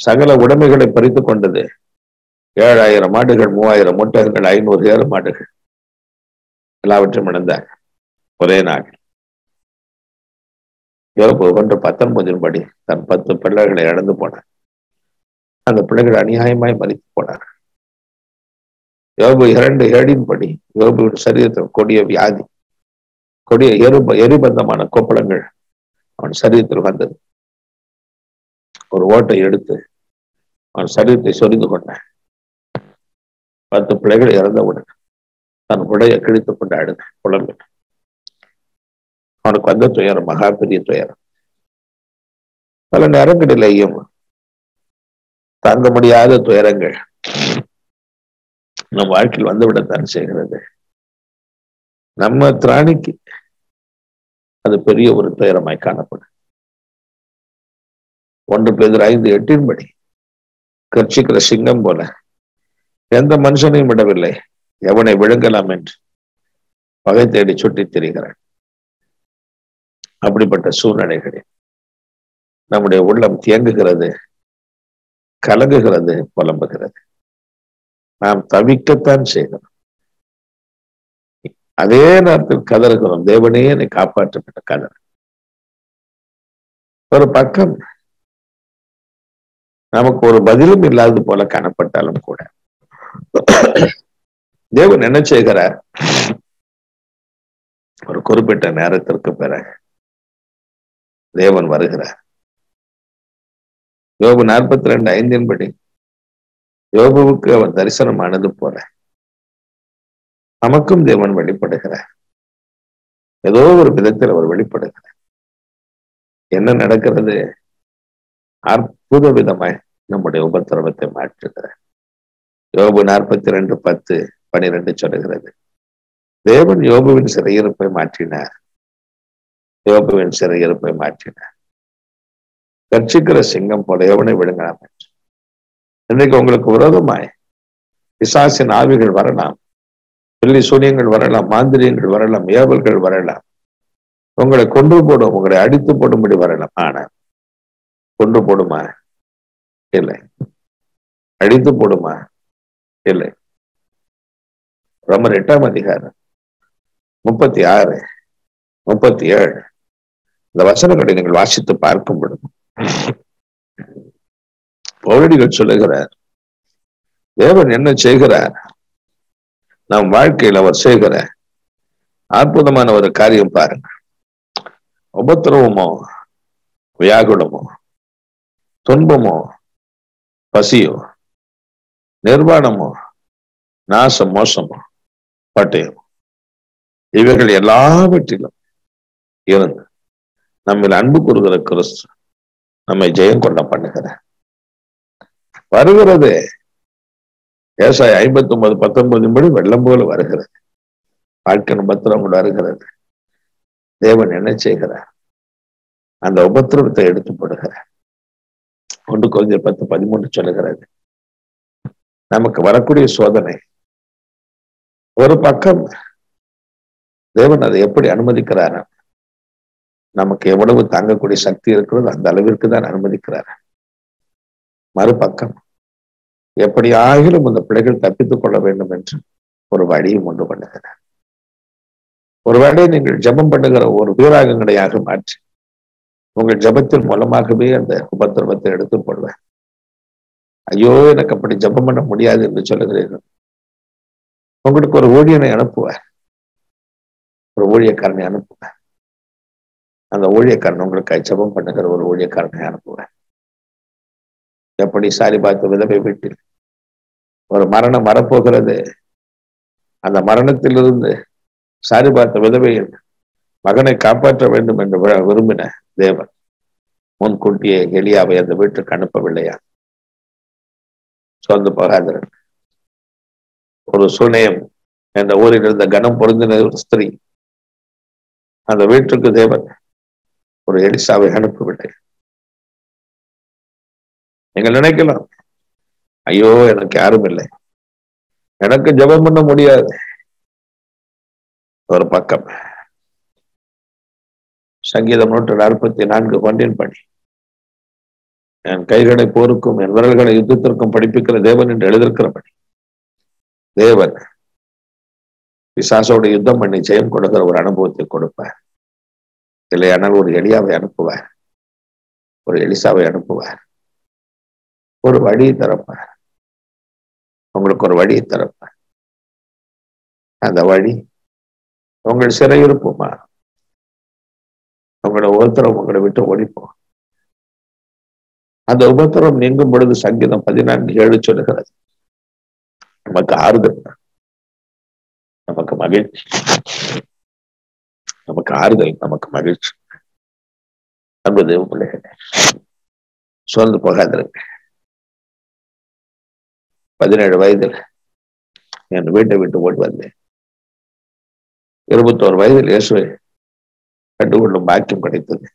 சகல உடைமைகளை பறித்துக் கொண்டது. 7000 மாடுகள், 3000 ஒட்டகங்கள், 500 ஏறு மாடுகள் எல்லாவற்றையும் இழந்தார் ஒரே நாள். யோபு 1:19 படி தன் 10 பிள்ளைகளை இழந்து போனார். அந்த பிள்ளைகள் அநியாயமாய் மறித்து போனார். யோபு 2:7 படி யோபுவின் சரீரத்தில் கொடிய வியாதி, கொடிய எரிபந்தமான கொப்பளங்கள் அவன் சரீரத்தில் வந்தது. ஒரு ஓட்டை எடுத்து அவன் சரீரத்தை சொரிந்து கொண்டான். 10 பிள்ளைகள் இறந்தவுடன் தன் உடையை கிழித்துக் கொண்டு அழுத புலம்பின. அவனுக்கு வந்த துயரம் மகா பெரிய துயரம். பல நேரங்களிலேயும் தாங்க முடியாத துயரங்கள் நம் வாழ்க்கையில் வந்துவிடத்தான் செய்கிறது. நம்ம திராணிக்கு அது பெரிய ஒரு துயரமாய் காணப்படும். 1 பேதுரு 5:8 படி, கர்ச்சிக்கிற சிங்கம் போல எந்த மனுஷனையும் விடவில்லை, எவனை விழுங்கலாம் என்று பகை தேடி சுட்டி திரிகிறான். அப்படிப்பட்ட சூழ்நிலைகளில் நம்முடைய உள்ளம் தியங்குகிறது, கலங்குகிறது, புலம்புகிறது. நாம் தவிக்கத்தான் செய்கிறோம். அதே நேரத்தில் கதறுகிறோம், தேவனே என்னை காப்பாற்றப்பட்ட கதறு. ஒரு பக்கம் நமக்கு ஒரு பதிலும் இல்லாதது போல காணப்பட்டாலும் கூட தேவன் என்ன செய்கிறார்? ஒரு குறிப்பிட்ட நேரத்திற்கு பிறகு தேவன் வருகிறார். யோபு 42:5 படி, யோபுவுக்கு அவன் தரிசனமானது போல நமக்கும் தேவன் வெளிப்படுகிறார். ஏதோ ஒரு விதத்தில் அவர் வெளிப்படுகிறார். என்ன நடக்கிறது? அற்புத விதமாய் நம்முடைய உபத்திரவத்தை மாற்றுகிறார். யோபு 42:10-12 சொல்லுகிறது, தேவன் யோபுவின் சிறையிருப்பை மாற்றினார். யோபுவின் சிறையிருப்பை மாற்றினார். கர்ச்சிக்கிற சிங்கம் போல எவனை விழுங்கலாம் என்று. இன்னைக்கு உங்களுக்கு விரோதமாய் பிசாசின் ஆவிகள் வரலாம், வெள்ளி சூனியங்கள் வரலாம், மாந்திரியங்கள் வரலாம், ஏவல்கள் வரலாம். உங்களை கொன்று போடும், உங்களை அடித்து போடும்படி வரலாம். ஆனா கொன்று போடுமா? இல்லை. அடித்து போடுமா? இல்லை. ரோமர் 8ஆம் அதிகாரம் 36, 37 இந்த வசனங்களை நீங்கள் வாசித்து பார்க்கும் பொழுது பவுலடிகள் சொல்லுகிறார், தேவன் என்ன செய்கிறார்? நம் வாழ்க்கையில் அவர் செய்கிற அற்புதமான ஒரு காரியம் பாருங்க. உபத்திரவமோ, வியாகுலமோ, துன்பமோ, பசியோ, நிர்வாணமோ, நாச மோசமோ, பட்டயமோ, இவைகள் எல்லாவற்றிலும் இருந்து நம்மில் அன்பு கூறுகிற கிறிஸ்து நம்மை ஜெயம் கொள்ள பண்ணுகிறார். வருகிறது ஏசாயா 59:19 படி வெள்ளம் போல வருகிறது. வாழ்க்கை பத்திரம் வருகிறது. தேவன் என்ன செய்கிறார்? அந்த உபத்திரவத்தை எடுத்து போடுகிறார். 1 Corinthians 10:13 சொல்லுகிறது. நமக்கு வரக்கூடிய சோதனை ஒரு பக்கம் தேவன் அதை எப்படி அனுமதிக்கிறார், நமக்கு எவ்வளவு தாங்கக்கூடிய சக்தி இருக்கிறது அந்த அளவிற்கு தான் அனுமதிக்கிறார். மறுபக்கம் எப்படி ஆகிலும் அந்த பிள்ளைகள் தப்பித்துக் கொள்ள வேண்டும் என்று ஒரு வழியும் உண்டு பண்ணுகிறார். ஒருவேளை நீங்கள் ஜெபம் பண்ணுகிற ஒரு வீராங்கனையாக மாற்றி உங்கள் ஜெபத்தின் மூலமாகவே அந்த உபத்திரவத்தை எடுத்து போடுவேன். ஐயோ, எனக்கு அப்படி ஜெபம் பண்ண முடியாது என்று சொல்லுகிறீர்கள். உங்களுக்கு ஒரு ஊழியனை அனுப்புவார், ஒரு ஊழியக்காரனை அனுப்புவேன். அந்த ஊழியக்காரன் உங்களுக்கு ஜெபம் பண்ணுகிற ஒரு ஊழியக்காரனை அனுப்புவேன். எப்படி சாரிபாத் விதவை வீட்டில் ஒரு மரணம் வரப்போகிறது, அந்த மரணத்திலிருந்து சாரிபாத் விதவையின் மகனை காப்பாற்ற வேண்டும் என்று விரும்பின தேவன் முன்கூட்டியே எலியாவை அந்த வீட்டுக்கு அனுப்பவில்லையா? சோர்ந்து போகாதீர்கள். ஒரு சுனேம் என்ற ஊரில் இருந்த கனம் பொருந்தின ஒரு ஸ்திரீ, அந்த வீட்டுக்கு தேவன் ஒரு எலிசாவை அனுப்பவில்லை. நீங்கள் நினைக்கலாம், ஐயோ எனக்கு யாரும் இல்லை, எனக்கு ஜெபம் பண்ண முடியாது. ஒரு பக்கம் சங்கீதம் 144 1 படி, என் கைகளை போருக்கும் என் விரல்களை யுத்தத்திற்கும் படிப்பிக்கிற தேவன் என்று எழுதியிருக்கிறபடி தேவன் பிசாசோட யுத்தம் பண்ணி ஜெயம் கொடுக்கிற ஒரு அனுபவத்தை கொடுப்பார். இல்லையானால் ஒரு எலியாவை அனுப்புவார், ஒரு எலிசாவை அனுப்புவார், ஒரு வழியை திறப்பார். உங்களுக்கு ஒரு வழியை திறப்பார். அந்த வழி உங்கள் சிறையிருப்புமா, உங்களோட உபத்திரம் உங்களை விட்டு ஓடிப்போம். அந்த உபத்திரம் நீங்கும் பொழுது சங்கீதம் 14:7 சொல்லுகிறது, நமக்கு ஆறுதல், நமக்கு மகிழ்ச்சி, நமக்கு ஆறுதல், நமக்கு மகிழ்ச்சி. அன்பு தேவ பிள்ளைகளே, சோர்ந்து போகாதிருங்க. 17 வயதில் என் வீட்டை விட்டு ஓடி வந்தேன். 21 வயதில் இயேசுவை கண்டுகொள்ளும் பாக்கியம் கிடைத்தது.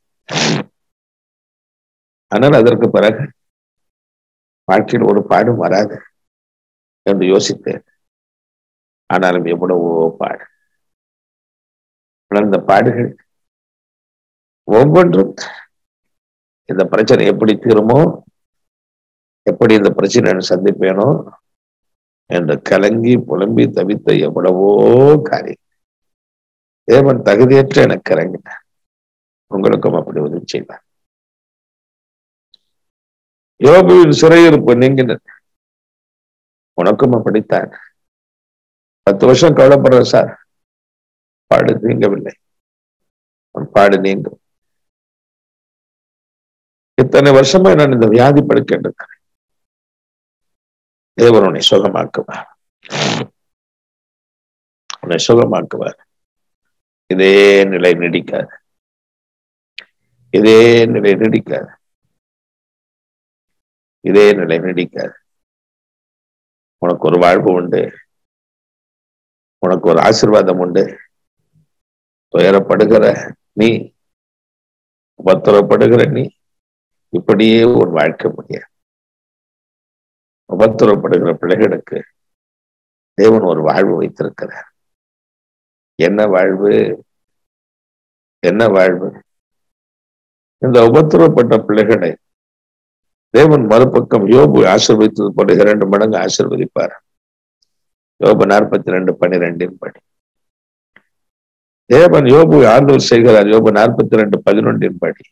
ஆனால் அதற்கு பிறகு வாழ்க்கையில் ஒரு பாடும் வராது என்று யோசித்தேன். ஆனாலும் எவ்வளவோ பாடு. அந்த பாடுகள் ஒவ்வொன்றும் இந்த பிரச்சனை எப்படி தீருமோ, எப்படி இந்த பிரச்சனை சந்திப்பேனோ என்று கலங்கி புலம்பி தவித்த எவ்வளவோ காரியம் தேவன் தகுதியற்ற எனக்கு இறங்கினார். உங்களுக்கும் அப்படி உதவி செய்வார். யோபுவின் சிறையிருப்பு நீங்கினது, உனக்கும் அப்படித்தான். 10 வருஷம் கவலைப்படுற சார், பாடு நீங்கவில்லை, பாடு நீங்கும். இத்தனை வருஷமா நான் இந்த வியாதி படுக்க இருக்கிறேன், தேவன் உன்னை சுகமாக்குவார், உன்னை சுகமாக்குவார். இதே நிலை நீடிக்காது, இதே நிலை நீடிக்காது, இதே நிலை நீடிக்காது. உனக்கு ஒரு வாழ்வு உண்டு, உனக்கு ஒரு ஆசீர்வாதம் உண்டு. துயரப்படுகிற நீ, உபத்திரப்படுகிற நீ, இப்படியே ஒரு வாழ்க்கை முடியாது. உபத்திரப்படுகிற பிள்ளைகளுக்கு தேவன் ஒரு வாழ்வு வைத்திருக்கிறார். என்ன வாழ்வு? என்ன வாழ்வு? இந்த உபத்திரப்பட்ட பிள்ளைகளை தேவன் மறுபக்கம் யோபு ஆசீர்வதித்தது போல 2 மடங்கு ஆசீர்வதிப்பார். யோபு 42:12 படி தேவன் யோபு ஆறுதல் செய்கிறார். யோபு 42:11 படி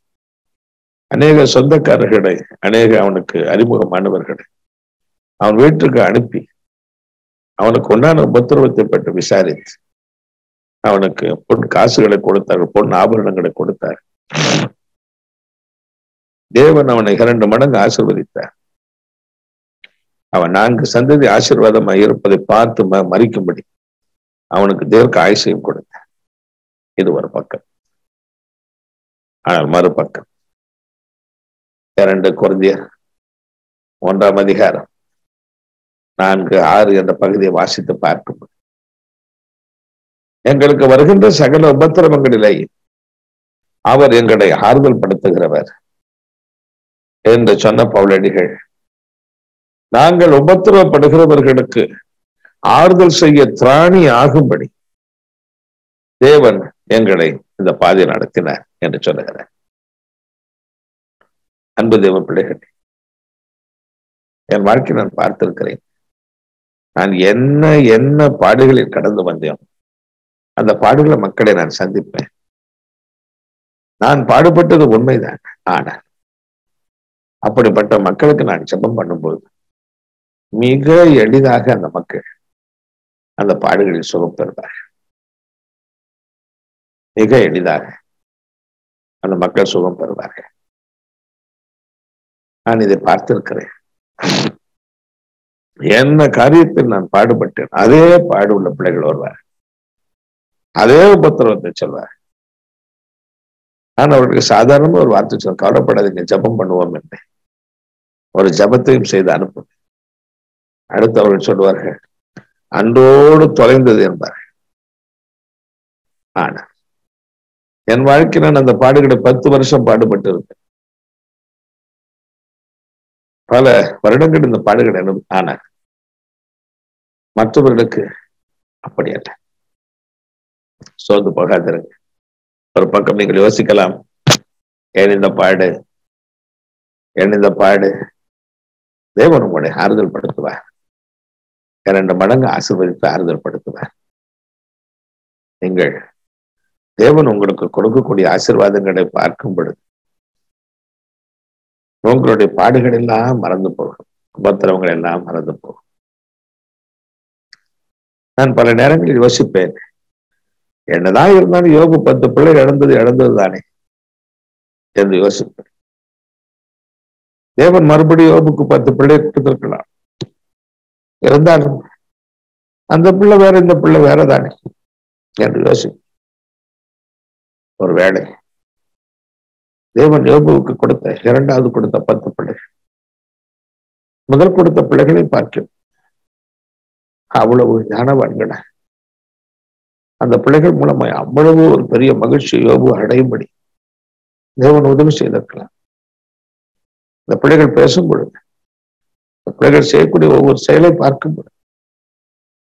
அநேக சொந்தக்காரர்களை, அநேக அவனுக்கு அறிமுகமானவர்களை அவன் வீட்டுக்கு அனுப்பி அவனுக்கு உண்டான உபத்திரவத்தை பற்றி விசாரித்து அவனுக்கு பொன் காசுகளை கொடுத்தார்கள், பொன் ஆபரணங்களை கொடுத்தார். தேவன் அவனை 2 மடங்கு ஆசீர்வதித்தார். அவன் 4 சந்ததி ஆசீர்வாதமாக இருப்பதை பார்த்து மறிக்கும்படி அவனுக்கு தேவக்கு ஆயுசையும் கொடுத்தார். இது ஒரு பக்கம். ஆனால் மறுபக்கம் 2 கொரிந்தியர் 1ஆம் அதிகாரம் 4-6 என்ற பகுதியை வாசித்து பார்க்கும்போது, எங்களுக்கு வருகின்ற சகல உபத்திரவங்களிலே அவர் எங்களை ஆறுதல் படுத்துகிறவர் என்று சொன்ன பவுலடிகள், நாங்கள் உபத்திரவப்படுகிறவர்களுக்கு ஆறுதல் செய்ய திராணி ஆகும்படி தேவன் எங்களை இந்த பாதை நடத்தினார் என்று சொல்லுகிறார். அன்பு தேவ பிள்ளைகள், என் வாழ்க்கை நான் பார்த்திருக்கிறேன். நான் என்ன என்ன பாடுகளில் கடந்து வந்தேன், அந்த பாடுகளை மக்களை நான் சந்திப்பேன். நான் பாடுபட்டது உண்மைதான். ஆனால் அப்படிப்பட்ட மக்களுக்கு நான் ஜெபம் பண்ணும்போது மிக எளிதாக அந்த மக்கள் அந்த பாடுகளில் சுகம் பெறுவார்கள். மிக எளிதாக அந்த மக்கள் சுகம் பெறுவார்கள். நான் இதை பார்த்திருக்கிறேன். என்ன காரியத்தில் நான் பாடுபட்டேன், அதே பாடு உள்ள பிள்ளைகள் வருவார், அதே உபத்திரவத்தை சொல்வார். நான் அவர்களுக்கு சாதாரணமா ஒரு வார்த்தை சொல்ல, கவலைப்படாதீங்க, ஜெபம் பண்ணுவோம் என்று ஒரு ஜெபத்தையும் செய்து அனுப்பும். அடுத்து அவர்கள் சொல்வார்கள், அன்றோடு தொலைந்தது என்பார்கள். ஆனா என் வாழ்க்கை நான் அந்த பாடுகளை 10 வருஷம் பாடுபட்டு இருப்பேன். பல வருடங்கள் இந்த பாடுகள் ஆனா மற்றவர்களுக்கு அப்படி அல்ல. சோர்ந்து போகாதிருங்க. ஒரு பக்கம் நீங்கள் யோசிக்கலாம், ஏன் இந்த பாடு, ஏன் இந்த பாடு? தேவன் உங்களை ஆறுதல் படுத்துவார். 2 மடங்கு ஆசீர்வதித்து ஆறுதல் படுத்துவார். நீங்கள் தேவன் உங்களுக்கு கொடுக்கக்கூடிய ஆசீர்வாதங்களை பார்க்கும் பொழுது உங்களுடைய பாடுகள் எல்லாம் மறந்து போகும், உபத்திரவங்கள் எல்லாம் மறந்து போகும். நான் பல நேரங்களில் யோசிப்பேன், என்னதான் இருந்தாலும் யோபு 10 பிள்ளை இழந்தது தானே என்று யோசிப்பேன். தேவன் மறுபடியும் யோபுக்கு 10 பிள்ளை கொடுத்திருக்கலாம். இருந்தாலும் அந்த பிள்ளை வேற, இந்த பிள்ளை வேற தானே என்று யோசிப்பேன். ஒரு வேளை தேவன் யோபுவுக்கு கொடுத்த 2வது கொடுத்த 10 பிள்ளைகள் முதல் கொடுத்த பிள்ளைகளை பார்க்கும் அவ்வளவு ஞானவான்கள அந்த பிள்ளைகள் மூலமாய் அவ்வளவு ஒரு பெரிய மகிழ்ச்சி யோபு அடையும்படி தேவன் உதவி செய்திருக்கலாம். இந்த பிள்ளைகள் பேசும் பொழுது, இந்த பிள்ளைகள் செய்யக்கூடிய ஒவ்வொரு செயலை பார்க்கும் பொழுது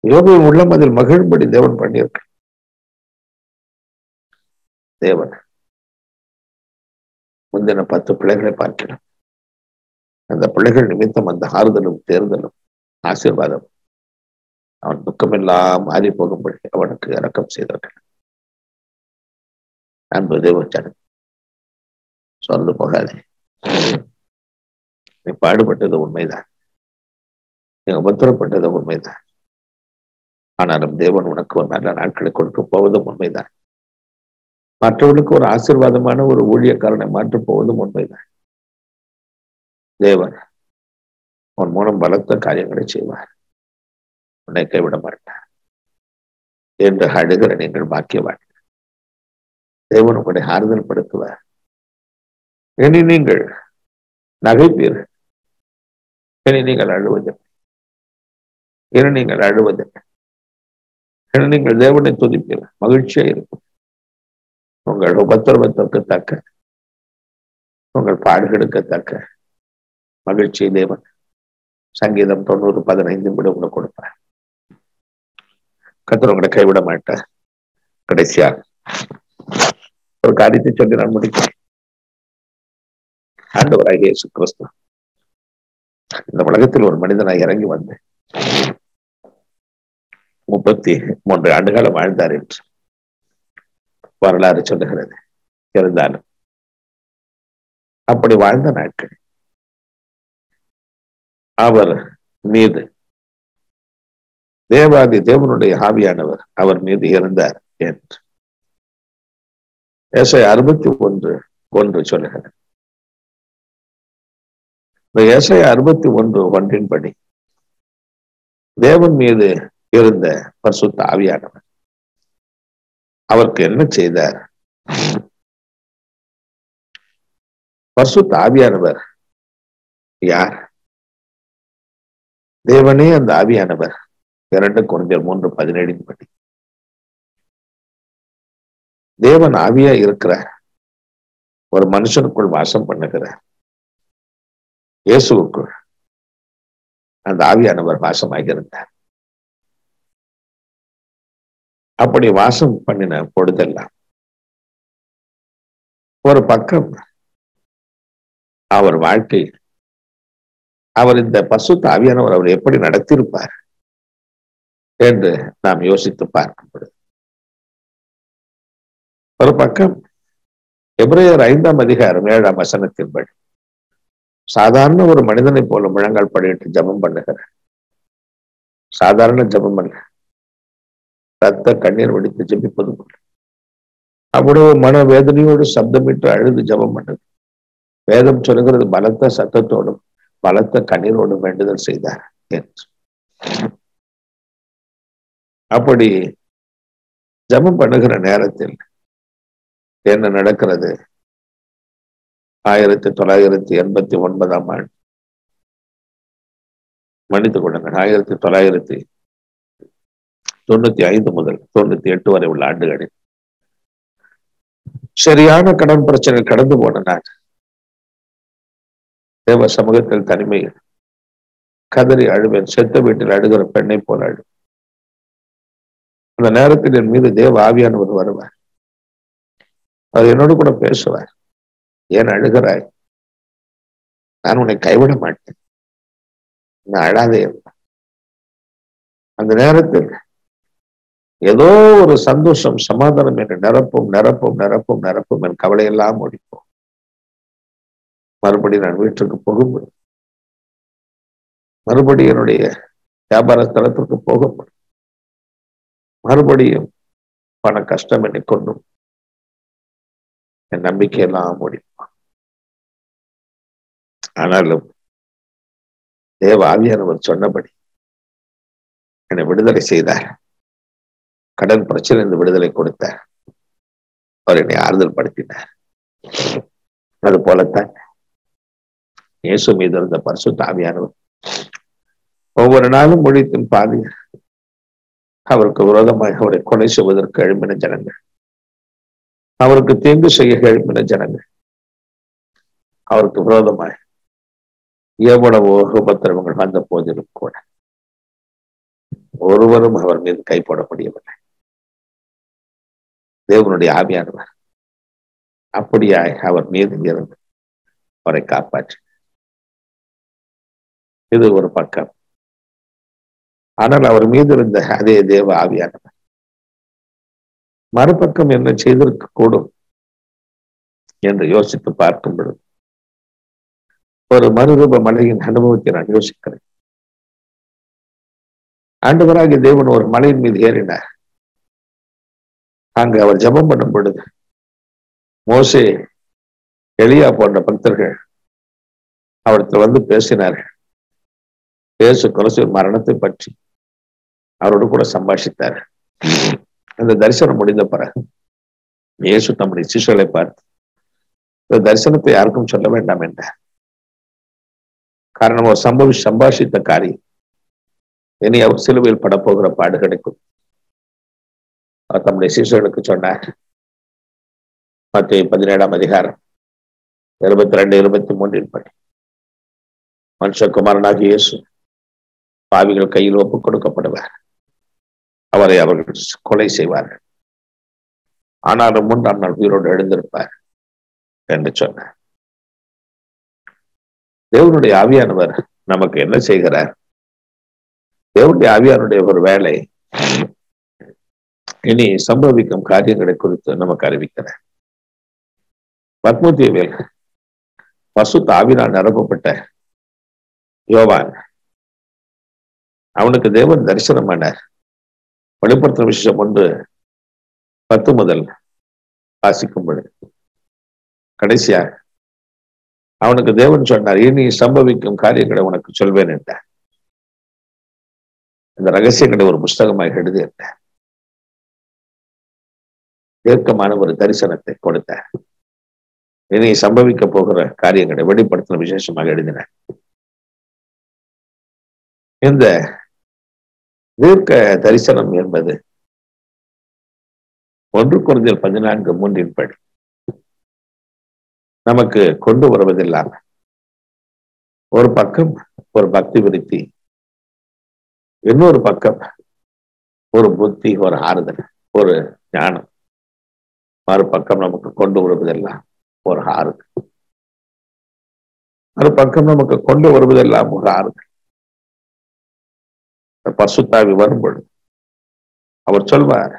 யோபுவின் உள்ளம் அதில் மகிழும்படி தேவன் பண்ணியிருக்க. தேவன் முந்தின 10 பிள்ளைகளை பார்க்கலாம். அந்த பிள்ளைகள் நிமித்தம் அந்த ஆறுதலும் தேர்தலும் ஆசீர்வாதம் அவன் துக்கமெல்லாம் மாறி போகும்படி அவனுக்கு இரக்கம் செய்திருக்கிறான். அன்பு தேவச்சனம், சொல்ல போகாதே. நீ பாடுபட்டது உண்மைதான், நீ உபத்திரப்பட்டது உண்மைதான். ஆனாலும் தேவன் உனக்கு ஒரு நல்ல நாட்களை கொடுக்க போவதும் உண்மைதான். மற்றவர்களுக்கு ஒரு ஆசீர்வாதமான ஒரு ஊழியக்காரனை மாற்றப் போவதும் உண்மைதான். தேவன் உன் மூலம் பலத்த காரியங்களை செய்வார், உன்னை கைவிட மாட்டார் என்று அழுகிற நீங்கள் பாக்கியவான். தேவன் உங்களை ஆறுதல் படுத்துவார். இனி நீங்கள் நகைப்பீர்கள், இனி நீங்கள் அழுவதில்லை, இனி நீங்கள் அழுவதில்லை, இனி நீங்கள் தேவனை துதிப்பீர்கள். மகிழ்ச்சியா இருக்கும். உங்கள் உபத்திரவத்திற்கு தக்க, உங்கள் பாடுகளுக்கு தக்க மகிழ்ச்சி தேவன் சங்கீதம் 90:15 விட உங்களுக்கு கொடுப்பார். கர்த்தர் உங்களை கைவிட மாட்டார். கடைசியா ஒரு காரியத்தை சொல்லி நான் முடிக்கிறேன். ஆண்டவராகிய இயேசு கிறிஸ்து இந்த உலகத்தில் ஒரு மனிதனாய் இறங்கி வந்து 33 ஆண்டுகாலம் வாழ்ந்தார் என்று வரலாறு சொல்லுகிறது. இருந்தாலும் அப்படி வாழ்ந்த நாட்கள் அவர் மீது தேவாதி தேவனுடைய ஆவியானவர் அவர் மீது இருந்தார் என்று ஏசாயா 61:1 சொல்லுகிறார். இந்த ஏசாயா 61:1 படி தேவன் மீது இருந்த பரிசுத்த ஆவியானவர் அவருக்கு என்ன செய்தார்? பரிசுத்த ஆவியானவர் யார்? தேவனே அந்த ஆவியானவர். 2 கொரிந்தியர் 3:17 படி தேவன் ஆவியா இருக்கிறார். ஒரு மனுஷனுக்குள் வாசம் பண்ணுகிற இயேசுவுக்குள் அந்த ஆவியானவர் வாசமாக இருந்தார். அப்படி வாசம் பண்ணின பொழுதெல்லாம் ஒரு பக்கம் அவர் வாழ்க்கை, அவர் இந்த பசுத்த ஆவியானவர் அவர் எப்படி நடத்தியிருப்பார் என்று நாம் யோசித்து பார்க்கப்படுது. ஒரு பக்கம் எபிரேயர் 5ஆம் அதிகாரம் 7ஆம் வசனத்தின்படி சாதாரண ஒரு மனிதனை போல முழங்கால் படியிட்டு ஜெபம் பண்ணுகிற, சாதாரண ஜெபம் பண்ண, ரத்த கண்ணீர் வடித்து ஜெபிப்பது போல அவ்வளவு மனவேதனையோடு சப்தமிட்டு அழுது ஜெபம் பண்ணது. வேதம் சொல்லுகிறது பலத்த சத்தத்தோடும் பலத்த கண்ணீரோடும் வேண்டுதல் செய்தார் என்று. அப்படி ஜெபம் பண்ணுகிற நேரத்தில் என்ன நடக்கிறது? 1989ஆம் ஆண்டு, மன்னித்துக் கொள்ளுங்கள், 1995 முதல் 98 வரை உள்ள ஆண்டுகளில் சரியான கடன் பிரச்சனை கடந்து போன நான் தேவ சமூகத்தில் தனிமையில் கதறி அழுவேன். செத்த வீட்டில் அழுகிற பெண்ணை போல அழு. அந்த நேரத்தில் என் மீது தேவ ஆவியானவர் வருவார். அவர் என்னோடு கூட பேசுவார். ஏன் அழுகிறாய்? நான் உன்னை கைவிட மாட்டேன், நான் அழாதே. அந்த நேரத்தில் ஏதோ ஒரு சந்தோஷம், சமாதானம் என்று நிரப்பும் நிரப்பும் நிரப்பும் நிரப்பும். என் கவலையெல்லாம் முடிப்போம். மறுபடி நான் வீட்டுக்கு போகும்போது, மறுபடி என்னுடைய வியாபார ஸ்தலத்திற்கு போகும்போது, மறுபடியும் பண கஷ்டம் என்னை கொண்டும் என் நம்பிக்கையெல்லாம் முடிப்பான். ஆனாலும் தேவ ஆவியானவர் சொன்னபடி என்னை விடுதலை செய்தார். கடன் பிரச்சனை இந்த விடுதலை கொடுத்தார். அவர் என்னை ஆறுதல் படுத்தினார். அது போலத்தான் இயேசு மீது இருந்த பரிசுத்த ஆவியானவர் ஒவ்வொரு நாளும் மொழித்தின் பாதி அவருக்கு விரோதமாக அவரை கொலை செய்வதற்கு எழுப்பின ஜனங்கள், அவருக்கு தீங்கு செய்ய எழுப்பின ஜனங்கள், அவருக்கு விரோதமாக எவ்வளவோ உபத்திரவங்கள் வந்த போதிலும் கூட ஒருவரும் அவர் மீது கை போட முடியவில்லை. தேவனுடைய ஆவியானவர் அப்படியாய் அவர் மீது இருந்து அவரை காப்பாற்று. இது ஒரு பக்கம். ஆனால் அவர் மீது இருந்த அதே தேவ ஆவியானவர் மறுபக்கம் என்ன செய்திருக்க கூடும் என்று யோசித்து பார்க்கும் பொழுது ஒரு மறுரூப மலையின் அனுபவத்தை நான் யோசிக்கிறேன். ஆண்டவராகிய தேவன் ஒரு மலையின் மீது ஏறினார். அங்கு அவர் ஜெபம் பண்ணும் பொழுது மோசே, எலியா போன்ற பக்தர்கள் அவரிடத்தில் வந்து பேசினார்கள். இயேசு கிறிஸ்து மரணத்தை பற்றி அவரோடு கூட சம்பாஷித்தார். அந்த தரிசனம் முடிந்த பிறகு இயேசு தம்முடைய சிஷ்யர்களை பார்த்து இந்த தரிசனத்தை யாருக்கும் சொல்ல வேண்டாம் என்றார். காரணம், அவர் சம்பாஷித்த காரியம் இனி அவர் சிலுவையில் படப்போகிற பாடு கிடைக்கும். அவர் தம்முடைய சிஷ்யர்களுக்கு சொன்னார். மத்தேயு 17ஆம் அதிகாரம் 22-23 படி மனுஷகுமாரனாகிய இயேசு பாவிகள் கையில் ஒப்புக் கொடுக்கப்படுவார். அவரை அவர்கள் கொலை செய்வார்கள். ஆனாலும் 3ஆம் நாள் உயிரோடு எழுந்திருப்பார் என்று சொன்னார். தேவனுடைய ஆவியானவர் நமக்கு என்ன செய்கிறார்? தேவனுடைய ஆவியானுடைய ஒரு வேலை இனி சம்பவிக்கும் காரியங்களை குறித்து நமக்கு அறிவிக்கிறார். பத்மதீவில் பசுத்த ஆவியால் நிரப்பப்பட்ட யோவான், அவனுக்கு தேவன் தரிசனமானார். வெளிப்படுத்தின விசேஷம் 1:10 முதல் வாசிக்கும் பொழுது கடைசியா அவனுக்கு தேவன் சொன்னார், இனி சம்பவிக்கும் காரியங்களை உனக்கு சொல்வேன் என்றார். இந்த ரகசியங்களை ஒரு புஸ்தகமாக எழுதி என்றார். தீர்க்கமான ஒரு தரிசனத்தை கொடுத்தார். இனி சம்பவிக்க போகிற காரியங்களை வெளிப்படுத்தின விசேஷமாக எழுதினார். இந்த தீர்க்க தரிசனம் என்பது 1 கொரிந்தியர் 14:3 படி நமக்கு கொண்டு வருவதில்லாம ஒரு பக்கம் ஒரு பக்தி விருத்தி, இன்னொரு பக்கம் ஒரு புத்தி, ஒரு ஆறுதல், ஒரு ஞானம், மறுபக்கம் நமக்கு கொண்டு வருவதெல்லாம் ஒரு ஆறுதல், மறுபக்கம் நமக்கு கொண்டு வருவதெல்லாம் ஒரு ஆறுதல். பரிசுத்தாவி வரும்பொழுது அவர் சொல்வார்,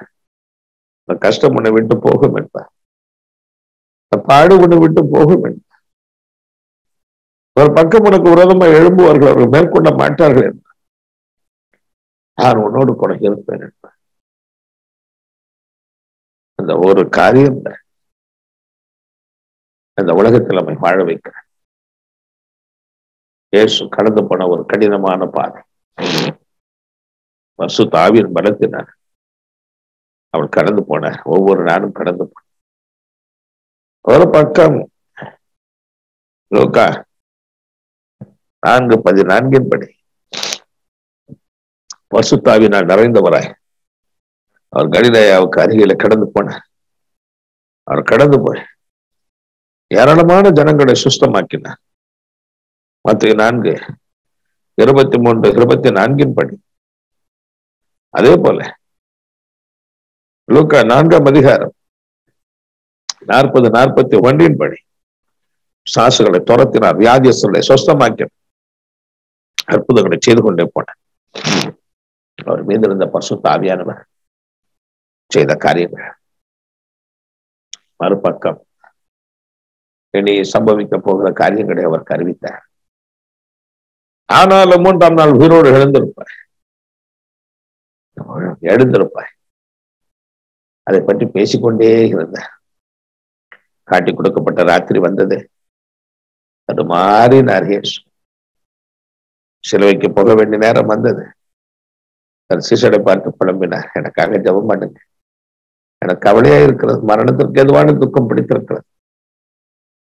இந்த கஷ்டம் உன்னை விட்டு போகும் என்பார், இந்த பாடு உன்னை விட்டு போகும் என்பார். ஒரு பக்கம் உனக்கு விரோதமா எழும்புவார்கள், அவர்கள் மேற்கொள்ள மாட்டார்கள் என்பார். நான் உன்னோடு கூட இருப்பேன் என்பார். அந்த ஒரு காரியம் அந்த உலகத்தில் நம்மை வாழ வைக்கிறார். இயேசு கடந்து போன ஒரு கடினமான பாதை, பரிசுத்த ஆவியின் பலத்தினார் அவள் கடந்து போன ஒவ்வொரு நாளும் கடந்து போன. ஒரு பக்கம் லூக்கா 4:14 படி பரிசுத்த ஆவியினால் நிறைந்தவராய் அவர் கலிலேயாவுக்கு அருகில கடந்து போனார். அவர் கடந்து போய் ஏராளமான ஜனங்களை சுஸ்தமாக்கினார். மத்தேயு 4:23-24 படி அதே போல லூக்கா 4:40-41 படி சாசுகளை துரத்தினார், வியாதியஸ்தர்களை சுஸ்தமாக்கினார், அற்புதங்களை செய்து கொண்டே போனார். அவர் மீது இருந்த பரிசுத்த ஆவியானவர் செய்த காரியங்கள். மறுபக்கம் இனி சம்பவிக்க போகிற காரியங்களை அவர் அறிவித்தார். ஆனாலும் 3ஆம் நாள் உயிரோடு எழுந்திருப்பார். அதை பற்றி பேசிக்கொண்டே இருந்தார். காட்டி கொடுக்கப்பட்ட ராத்திரி வந்தது. அது மாறினார் இயேசு. சிலுவைக்கு போக வேண்டிய நேரம் வந்தது. தன் சிஷ்யரை பார்த்து புலம்பினார், எனக்காக ஜெபம் பண்ணுங்க, எனக்கு கவலையா இருக்கிறது, மரணத்திற்கு எதுவான துக்கம் பிடித்திருக்கிறது.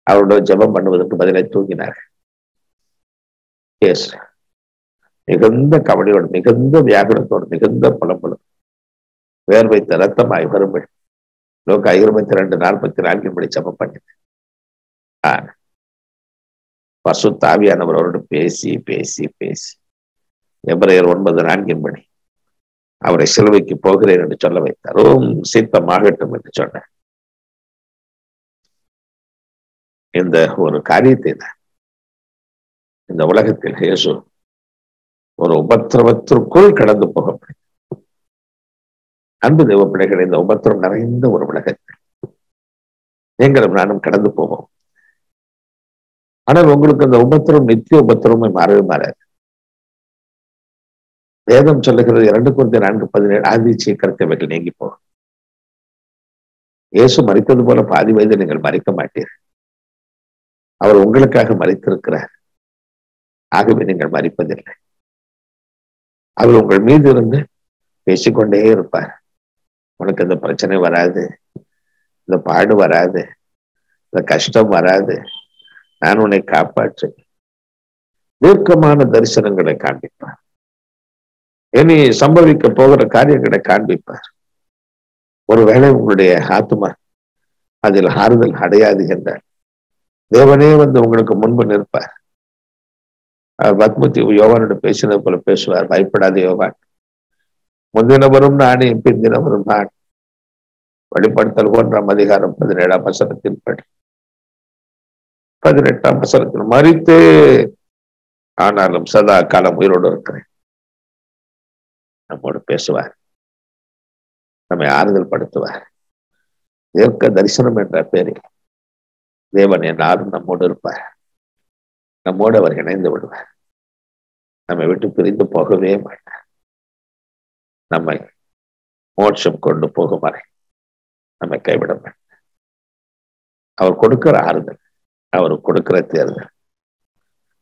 அவருடைய ஜெபம் பண்ணுவதற்கு பதிலை தூங்கினார். எஸ், மிகுந்த கவலையோடு, மிகுந்த வியாகுலத்தோடு, மிகுந்த புலம்பலும் வேர்வைத்த ரத்தமாய் வரும்படி லூக்கா 22:44 படி ஜெபம் பண்ணினார். பரிசுத்த ஆவியானவர் அவரோடு பேசி பேசி பேசி எபிரேயர் 9:4 படி அவரை சிலுவைக்கு போகிறேன் என்று சொல்ல வைத்தார். சித்தமாகட்டும் என்று சொன்னார். இந்த ஒரு காரியத்தை இந்த உலகத்தில் இயேசு ஒரு உபத்திரவத்திற்குள் கடந்து போக முடியும். அன்பு தேவ பிள்ளைகள், இந்த உபத்திரம் நிறைந்த ஒரு உலகத்தில் நீங்களும் நானும் கடந்து போவோம். ஆனால் உங்களுக்கு அந்த உபத்திரம் நித்திய உபத்திரமே மாறவே மாறாது. வேதம் சொல்லுகிறது 2 Corinthians 4:17 ஆதி சீக்கிரத்தைகள் நீங்கி போகும். இயேசு மரித்தது போல பாதி வயது நீங்கள் மறிக்க மாட்டீர்கள். அவர் உங்களுக்காக மரித்திருக்கிறார். ஆகவே நீங்கள் மறிப்பதில்லை. அவர் உங்கள் மீது இருந்து பேசிக்கொண்டே இருப்பார். உனக்கு இந்த பிரச்சனை வராது, இந்த பாடு வராது, இந்த கஷ்டம் வராது, நான் உன்னை காப்பாற்று. தீர்க்கமான தரிசனங்களை காண்பிப்பார். இனி சம்பவிக்க போகிற காரியங்களை காண்பிப்பார். ஒருவேளை உங்களுடைய ஆத்மா அதில் ஆறுதல் அடையாது என்றால் தேவனே வந்து உங்களுக்கு முன்பு நிற்பார். பத்மதி யோவானோட பேசினது போல பேசுவார். பயப்படாத யோவான், முந்தினவரும் நானே, பிந்தினவரும் நான். வெளிப்படுத்தல் 1:17 படி 18 மரித்து ஆனாலும் சதா காலம் உயிரோடு இருக்கிறேன். நம்மோடு பேசுவார், நம்மை ஆறுதல் படுத்துவார். தீர்க்க தரிசனம் என்ற பேரில் தேவன் எல்லாரும் நம்மோடு இருப்பார். நம்மோடு அவர் இணைந்து விடுவார். நம்மை விட்டு பிரிந்து போகவே மாட்டார். நம்மை மோட்சம் கொண்டு போகும் வரை நம்மை கைவிட மாட்டார். அவர் கொடுக்கிற ஆறுதல், அவர் கொடுக்கிற தேர்தல்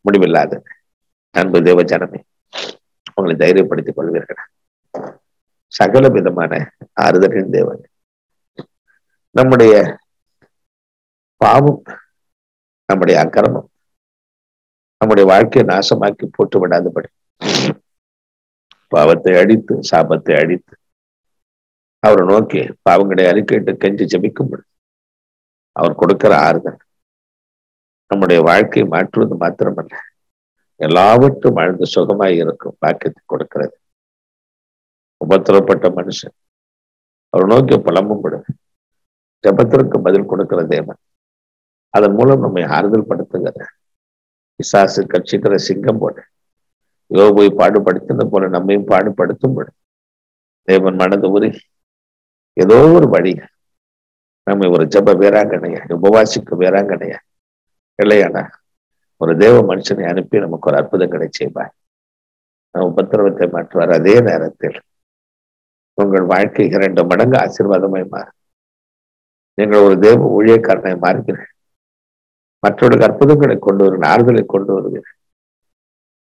முடிவில்லாதது. அன்பு தேவ ஜனமே, உங்களை தைரியப்படுத்திக் கொள்வீர்கள். சகல விதமான ஆறுதலின் தேவன். நம்முடைய பாவம், நம்முடைய அக்கிரமம் நம்முடைய வாழ்க்கையை நாசமாக்கி போட்டு விடாதபடி பாவத்தை அடித்து சாபத்தை அடித்து அவரை நோக்கி பாவங்களை அறிக்கையிட்டு கெஞ்சி ஜெபிக்கும் அவர் கொடுக்கிற ஆறுதல் நம்முடைய வாழ்க்கையை மாற்றுவது மாத்திரமல்ல, எல்லாவற்றும் வாழ்ந்து சுகமாய் இருக்கும் பாக்கியத்தை கொடுக்கிறது. உபத்திரப்பட்ட மனுஷன் அவர் நோக்கி புலம்பும் பொழுது ஜபத்திற்கு பதில் கொடுக்கிற தேவன். அதன் மூலம் நம்மை ஆறுதல் படுத்துகிற பிசாசு கட்சிக்கிற சிங்கம் போல யோபை பாடுபடுத்தின போல நம்மையும் பாடுபடுத்தும் பொழுது தேவன் மனது உருகி ஏதோ ஒரு வழி நம்மை ஒரு ஜப வீராங்கனைய, உபவாசிக்க வீராங்கனைய இல்லையானா ஒரு தேவ மனுஷனை அனுப்பி நமக்கு ஒரு அற்புதங்களை செய்வார். உபத்திரவத்தை மாற்றுவார். அதே நேரத்தில் உங்கள் வாழ்க்கை 2 மடங்கு ஆசீர்வாதமாய் மாறும். நீங்கள் ஒரு தேவ ஊழியக்காரனை மாறுகிறீர்கள். மற்றவர்களுக்கு அற்புதங்களை கொண்டு வருகிற, ஆறுதலை கொண்டு வருகிறீர்கள்.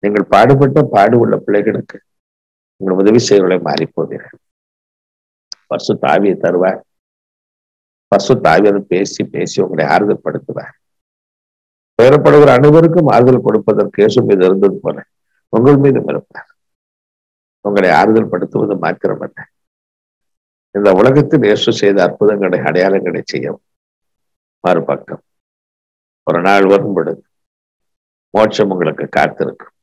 நீங்கள் பாடுபட்ட பாடு உள்ள பிள்ளைகளுக்கு உங்கள் உதவி செய்வர்களை மாறி போகிறீர்கள். பரிசுத்த ஆவியை தருவார். பரிசுத்த ஆவியோடு பேசி பேசி உங்களை ஆறுதல் படுத்துவார். பெயரப்படுகிற அனைவருக்கும் ஆறுதல் கொடுப்பதற்கு இயேசு மீது இருந்தது போல உங்கள் மீதும் இருப்பார். உங்களை ஆறுதல் படுத்துவது மாத்திரமல்ல, இந்த உலகத்தில் இயேசு செய்த அற்புதங்களை, அடையாளங்களை செய்யவும் மறுபக்கம் ஒரு நாள் வரும் பொழுது மோட்சம் உங்களுக்கு காத்திருக்கும்.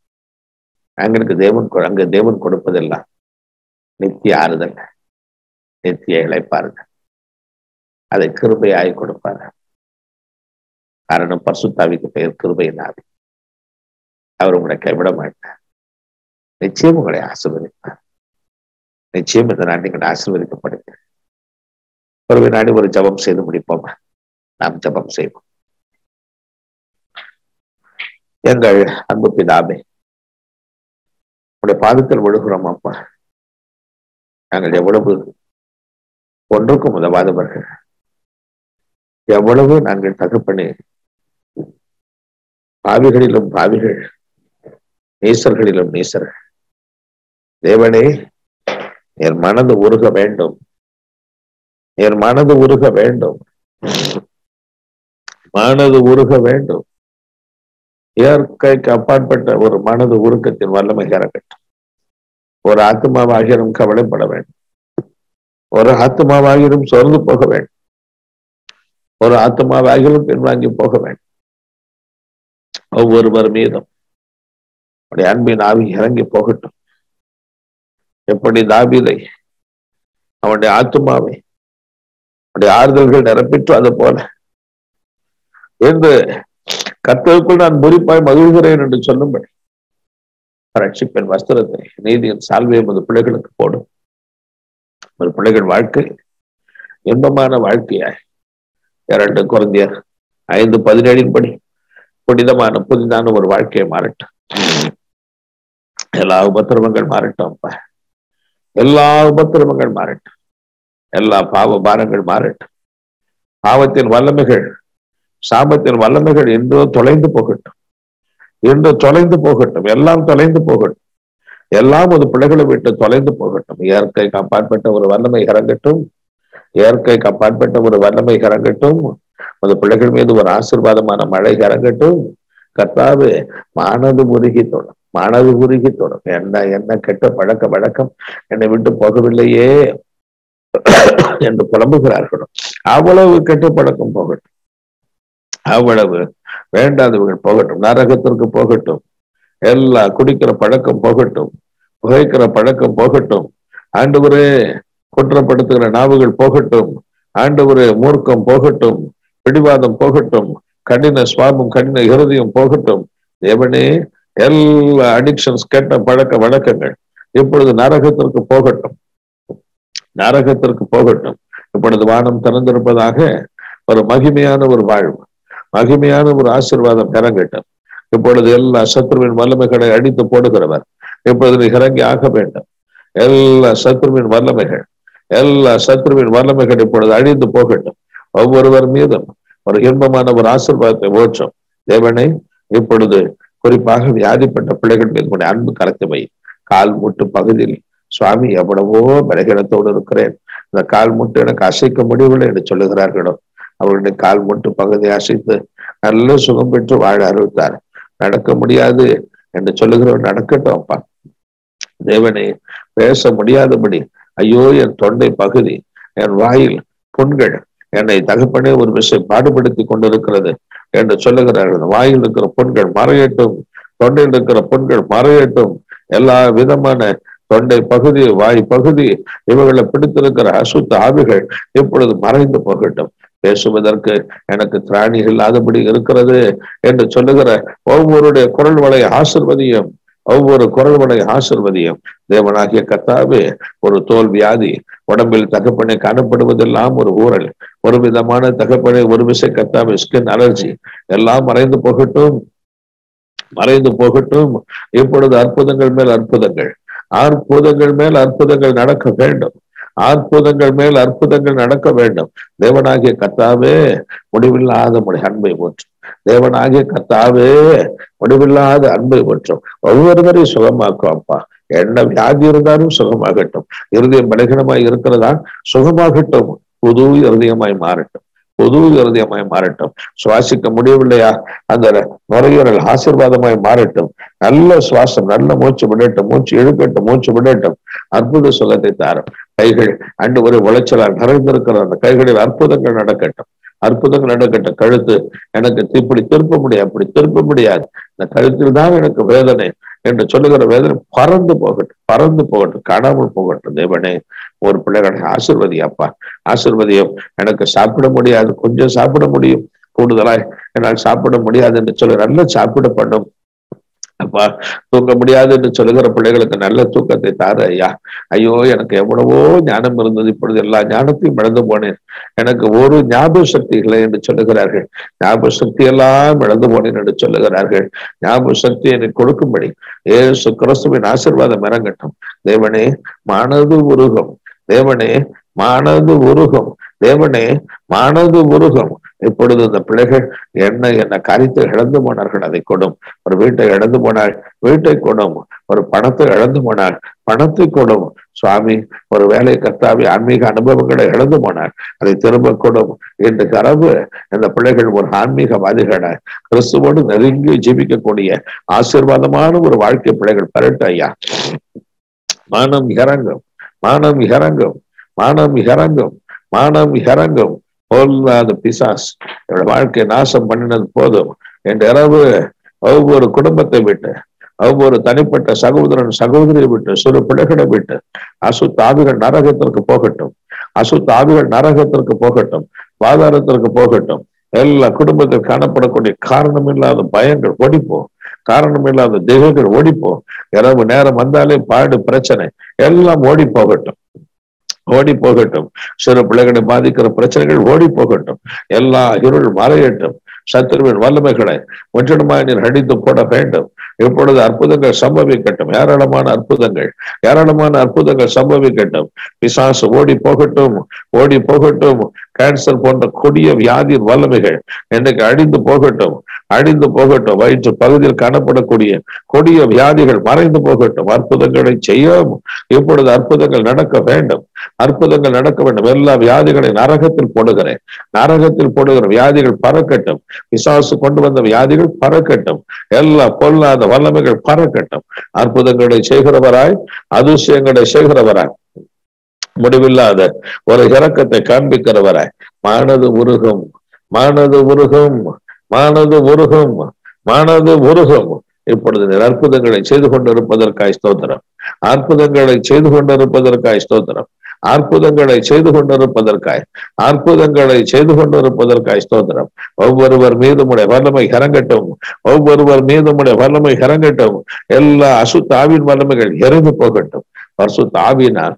அங்கு தேவன் கொடுப்பதெல்லாம் நித்திய ஆறுதல், நித்திய இளைப்பாறுதல். அதை கிருபையாய் கொடுப்பார். காரணம் பரிசுத்தாவிக்கு பெயர் கிருபையின் ஆவி. அவர் உங்களை கைவிட மாட்டார். நிச்சயம் உங்களை ஆசீர்வதிப்பார். நிச்சயம் இந்த நாள் நீங்கள் ஆசீர்வதிக்கப்படுங்க. ஒரு வினாடி ஒரு ஜபம் செய்து முடிப்போம். நாம் ஜபம் செய்வோம். எங்கள் அன்பு பிதாவே, உடைய பாதத்தில் விழுகிறோம் அப்பா. நாங்கள் எவ்வளவு ஒன்றுக்கும் உதவாதவர்கள், எவ்வளவு நாங்கள் தகப்பனே பாவிகளிலும் பாவிகள், நீசர்களிலும் நீசர்கள். தேவனே, என் மனது உருக வேண்டும், என் மனது உருக வேண்டும், மனது உருக வேண்டும். இயற்கைக்கு அப்பாற்பட்ட ஒரு மனது உருக்கத்தின் வல்லமை இறங்கட்டும். ஒரு ஆத்மாவாகியும் கவலைப்பட வேண்டும். ஒரு ஆத்மாவாகியும் சோர்ந்து போக வேண்டும். ஒரு ஆத்மாவாகியும் பின்வாங்கி போக வேண்டும். ஒவ்வொருவர் மீதும் அவருடைய அன்பின் ஆவி இறங்கி போகட்டும். எப்படி தாவீதை அவனுடைய ஆத்மாவை அவருடைய ஆறுதல்கள் நிரப்பிட்டு அது போல என்று கர்த்தருக்குள் நான் முறிப்பாய் மகிழ்கிறேன் என்று சொல்லும்படி ரட்சிப்பின் வஸ்திரத்தை, நீதியின் சால்வையை உமது பிள்ளைகளுக்கு போடும். உமது பிள்ளைகள் வாழ்க்கை இன்பமான வாழ்க்கையாய் 2 கொரிந்தியர் 5:17 படி புனிதமான புதிதான ஒரு வாழ்க்கையை மாறட்டும். எல்லா உபத்திரவங்கள் மாறட்டும் அப்பா. எல்லா உபத்திரவங்கள் மாறட்டும். எல்லா பாவ பாரங்கள் மாறட்டும். பாவத்தின் வல்லமைகள், சாபத்தின் வல்லமைகள் என்றோ தொலைந்து போகட்டும். என்று தொலைந்து போகட்டும். எல்லாம் தொலைந்து போகட்டும். எல்லாம் ஒரு பிள்ளைகளை விட்டு தொலைந்து போகட்டும். இயற்கைக்கு அப்பாற்பட்ட ஒரு வல்லமை இறங்கட்டும். இயற்கைக்கு அப்பாற்பட்ட ஒரு வல்லமை இறங்கட்டும். அந்த பிள்ளைகள் மீது ஒரு ஆசீர்வாதமான மழை இறங்கட்டும். கர்த்தாவே, மனது உருகி தொடும், மனது உருகி தொடும். என்ன கெட்ட பழக்க வழக்கம் என்னை விட்டு போகவில்லையே என்று புலம்புகிறார்களோ அவ்வளவு கெட்ட பழக்கம் போகட்டும். அவ்வளவு வேண்டாதவர்கள் போகட்டும். நரகத்திற்கு போகட்டும். எல்லா குடிக்கிற பழக்கம் போகட்டும். புகைக்கிற பழக்கம் போகட்டும். ஆண்டவரே, குற்றப்படுத்துகிற நாவுகள் போகட்டும். ஆண்டவரே, மூர்க்கம் போகட்டும். பிடிவாதம் போகட்டும். கடின சுவாபம், கடின இருதயம் போகட்டும். தேவனே, எல்லா அடிக்ஷன்ஸ், கெட்ட பழக்க வழக்கங்கள் இப்பொழுது நரகத்திற்கு போகட்டும். நரகத்திற்கு போகட்டும். இப்பொழுது வானம் திறந்திருப்பதாக ஒரு மகிமையான ஒரு வாழ்வு, மகிமையான ஒரு ஆசீர்வாதம் இறங்கட்டும். இப்பொழுது எல்லா சத்ருவின் வல்லமைகளை அடித்து போடுகிறவர் இப்பொழுது இறங்கி ஆக வேண்டும். எல்லா சத்ருவின் வல்லமைகள், எல்லா சத்ருவின் வல்லமைகள் இப்பொழுது அழிந்து போகட்டும். ஒவ்வொருவர் மீதும் ஒரு இன்பமான ஒரு ஆசீர்வாதத்தை ஓற்றும். தேவனை, இப்பொழுது குறிப்பாக வியாதிப்பட்ட பிள்ளைகள் மீது உடைய அன்பு கரத்தை வை. கால் மூட்டு பகுதியில் சுவாமி, எவ்வளவோ பலகீனத்தோடு இருக்கிறேன், இந்த கால் மூட்டு எனக்கு அசைக்க முடியவில்லை என்று சொல்லுகிறார்களோ அவர்களுடைய கால் மூட்டு பகுதியை அசைத்து நல்ல சுகம் பெற்று வாழ அருள்த்தார். நடக்க முடியாது என்று சொல்லுகிறவர் நடக்கட்டும் அப்பா. தேவனை, பேச முடியாதபடி ஐயோ என் தொண்டை பகுதி, என் வாயில் புண்கள் என்னை தகப்பனே ஒரு விஷயம் பாடுபடுத்தி கொண்டிருக்கிறது. என்று சொல்லுகிறார்கள். வாயில் இருக்கிற புண்கள் மறையட்டும், தொண்டையில் இருக்கிற புண்கள் மறையட்டும், எல்லா விதமான தொண்டை பகுதி, வாய் பகுதி, இவர்களை பிடித்திருக்கிற அசுத்த ஆவிகள் இப்பொழுது மறைந்து போகட்டும். பேசுவதற்கு எனக்கு திராணி இல்லாதபடி இருக்கிறது என்று சொல்லுகிற ஒவ்வொருடைய குரல் வளை ஆசிர்வதியும், ஒவ்வொரு குரல் வளை ஆசிர்வதியும். தேவனாகிய கர்த்தாவே, ஒரு தோல் வியாதி, உடம்பில் தகப்பனை காணப்படுவதெல்லாம் ஒரு ஊரல், ஒரு விதமான தகப்பனை, ஒரு விசை கர்த்தாவே ஸ்கின் அலர்ஜி எல்லாம் மறைந்து போகட்டும், மறைந்து போகட்டும். இப்பொழுது அற்புதங்கள் மேல் அற்புதங்கள், அற்புதங்கள் மேல் அற்புதங்கள் நடக்க வேண்டும், அற்புதங்கள் மேல் அற்புதங்கள் நடக்க வேண்டும். தேவனாகிய கர்த்தாவே, முடிவில்லாத அன்பை போற்றும். தேவனாகிய கர்த்தாவே, முடிவில்லாத அன்பை போற்றும். ஒவ்வொருவரையும் சுகமாக்கும் அப்பா. என்ன வியாதி இருந்தாலும் சுகமாகட்டும். இருதயம் பலகீனமாய் இருக்கிறதா, சுகமாகட்டும். புது இருதயமாய் மாறட்டும், புது இருதயமாய் மாறட்டும். சுவாசிக்க முடியவில்லையா, அந்த நுரையீரல் ஆசீர்வாதமாய் மாறட்டும். நல்ல சுவாசம், நல்ல மூச்சு விடட்டும், மூச்சு இழுக்கட்டும், மூச்சு விடட்டும். அற்புத சுகத்தை தாரும். கைகள் அண்டு ஒரு உளைச்சலால் நிறைந்திருக்கிற அந்த கைகளில் அற்புதங்கள் நடக்கட்டும், அற்புதங்கள் நடக்கட்டும். கழுத்து எனக்கு இப்படி திருப்ப முடியாது, அப்படி திருப்ப முடியாது, இந்த கழுத்தில் தான் எனக்கு வேதனை என்று சொல்லுகிற வேதனை பறந்து போகட்டும், பறந்து போகட்டும், காணாமல் போகட்டும். தேவனே, ஒரு பிள்ளைகளை ஆசீர்வதி அப்பா, ஆசீர்வதியும். எனக்கு சாப்பிட முடியாது, கொஞ்சம் சாப்பிட முடியும், கூடுதலாய் என்னால் சாப்பிட முடியாது என்று சொல்லி நல்லா சாப்பிட பண்ணும் அப்பா. தூங்க முடியாது என்று சொல்லுகிற பிள்ளைகளுக்கு நல்ல தூக்கத்தை தாரு ஐயா. ஐயோ, எனக்கு எவ்வளவோ ஞானம் இருந்தது, இப்பொழுது எல்லா ஞானத்தையும் இழந்து போனேன், எனக்கு ஒரு ஞாபக சக்தி இல்லை என்று சொல்லுகிறார்கள். ஞாபக சக்தி எல்லாம் இழந்து போனேன் என்று சொல்லுகிறார்கள். ஞாபக சக்தி எனக்கு கொடுக்கும்படி இயேசு கிறிஸ்துவின் ஆசீர்வாதம் இறங்கட்டும். தேவனே, மனது உருகும், தேவனே மனது உருகும், தேவனே மனது உருகும். இப்பொழுது இந்த பிள்ளைகள் என்ன காரியத்தை இழந்து போனார்கள், அதை கொடும். ஒரு வீட்டை இழந்து போனாள், வீட்டை கொடும். ஒரு பணத்தை இழந்து போனாள், பணத்தை கொடும். சுவாமி, ஒரு வேலை கர்த்தாவி ஆன்மீக அனுபவங்களை இழந்து போனார், அதை திரும்ப கொடும். என்று கரவு இந்த பிள்ளைகள் ஒரு ஆன்மீகவாதிகளை கிறிஸ்துவோடு நெருங்கி ஜீவிக்கக்கூடிய ஆசீர்வாதமான ஒரு வாழ்க்கை பிள்ளைகள் பெறட்டு ஐயா. மனம் இறங்கும், மனம் இறங்கும், மனம் இறங்கும், மனம் இறங்கும். பொல்லாத பிசாஸ் என்னோட வாழ்க்கை நாசம் பண்ணினது போதும் என்ற இரவு ஒவ்வொரு குடும்பத்தை விட்டு, ஒவ்வொரு தனிப்பட்ட சகோதரன் சகோதரியை விட்டு, சிறு பிள்ளைகளை விட்டு அசுத்த ஆவிகள் நரகத்திற்கு போகட்டும், அசுத்த ஆவிகள் நரகத்திற்கு போகட்டும், பாதாளத்திற்கு போகட்டும். எல்லா குடும்பத்தில் காணப்படக்கூடிய காரணமில்லாத பயங்கள் ஓடிப்போ, காரணமில்லாத திகைகள் ஓடிப்போ. இரவு நேரம் வந்தாலே பாடு, பிரச்சனை எல்லாம் ஓடி போகட்டும், ஓடி போகட்டும். சிறு பிள்ளைகளை பாதிக்கிற பிரச்சனைகள் ஓடி போகட்டும். எல்லா இருள் மறையட்டும். சத்துருவின் வல்லமைகளை முற்றிலுமாய் நீர் அடித்து போட வேண்டும். இப்பொழுது அற்புதங்கள் சம்பவிக்கட்டும், ஏராளமான அற்புதங்கள், ஏராளமான அற்புதங்கள் சம்பவிக்கட்டும். பிசாசு ஓடி போகட்டும், ஓடி போகட்டும். கேன்சர் போன்ற கொடிய வியாதியின் வல்லமைகள் இன்னைக்கு அழிந்து போகட்டும், அழிந்து போகட்டும். வயிற்று பகுதியில் காணப்படக்கூடிய கொடிய வியாதிகள் மறைந்து போகட்டும். அற்புதங்களை செய்யும். இப்பொழுது அற்புதங்கள் நடக்க வேண்டும், அற்புதங்கள் நடக்க வேண்டும். எல்லா வியாதிகளை நரகத்தில் போடுகிறேன், நரகத்தில் போடுகிற வியாதிகள் பறக்கட்டும். பிசாசு கொண்டு வந்த வியாதிகள் பறக்கட்டும். எல்லா பொல்லாத வல்லமைகள் பறக்கட்டும். அற்புதங்களை செய்கிறவராய், அதிசயங்களை செய்கிறவராய், முடிவில்லாத ஒரு இரக்கத்தை காண்பிக்கிறவராய், மனது உருகும், மனது உருகும், மனது உருகும், மனது உருகும். இப்பொழுது அற்புதங்களை செய்து கொண்டிருப்பதற்காய் ஸ்தோத்திரம், அற்புதங்களை செய்து கொண்டிருப்பதற்காய் ஸ்தோத்திரம், அற்புதங்களை செய்து கொண்டிருப்பதற்காய், அற்புதங்களை செய்து கொண்டிருப்பதற்காய் ஸ்தோத்திரம். ஒவ்வொருவர் மீதுமுடைய வல்லமை இறங்கட்டும், ஒவ்வொருவர் மீதுமுடைய வல்லமை இறங்கட்டும். எல்லா அசுத்த ஆவின் வல்லமைகள் இறந்து போகட்டும். பரிசுத்த ஆவியினால்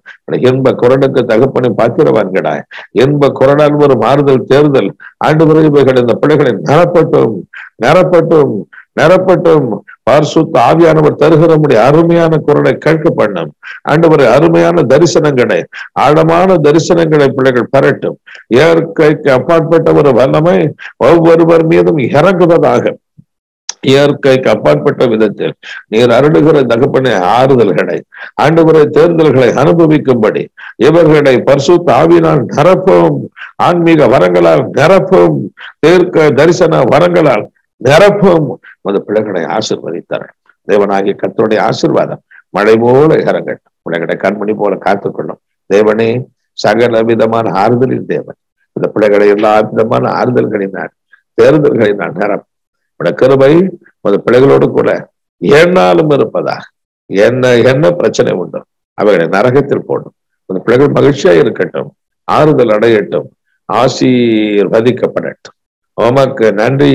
என்ப குரலுக்கு தகப்பனை பாத்திரவான்கடாய், என்ப குரலால் ஒரு மாறுதல் தேர்தல் ஆண்டவரே, இவைகள் இந்த பிள்ளைகளை நிரப்பட்டும், நிரப்பட்டும், நிரப்பட்டும். பரிசுத்த ஆவியானவர் தருகிற அருமையான குரலை கேட்க பண்ணும் ஆண்டவரை. அருமையான தரிசனங்களை, ஆழமான தரிசனங்களை பிள்ளைகள் பெறட்டும். இயற்கைக்கு அப்பாற்பட்ட ஒரு வல்லமை ஒவ்வொருவர் மீதும் இறங்குவதாக. இயற்கைக்கு அப்பாற்பட்ட விதத்தில் நீர் அருளுகிற தகப்பனை ஆறுதல்களை, ஆண்டவரை தேர்தல்களை அனுபவிக்கும்படி இவர்களை பரிசுத்த ஆவியினால் நிரப்பும், ஆன்மீக வரங்களால் நிரப்பும், தீர்க்க தரிசன வரங்களால் நிரப்பும். அந்த பிள்ளைகளை ஆசீர்வதித்தார். தேவனாகிய கர்த்தருடைய ஆசீர்வாதம் மழை போல இறங்கட்டும். பிள்ளைகளை கண்மணி போல காத்துக்கொள்ளும். தேவனே, சகல விதமான ஆறுதலின் தேவன். இந்த பிள்ளைகளை எல்லா விதமான ஆறுதல்களினால் தேர்தல்களின் நேரம். உடைய கிருபை உமது பிள்ளைகளோடு கூட எந்நாளும் இருப்பதாக. என்ன பிரச்சனை உண்டு அவைகளை நரகத்தில் போடும். அந்த பிள்ளைகள் மகிழ்ச்சியா இருக்கட்டும், ஆறுதல் அடையட்டும், ஆசீர்வதிக்கப்படட்டும். உமக்கு நன்றி,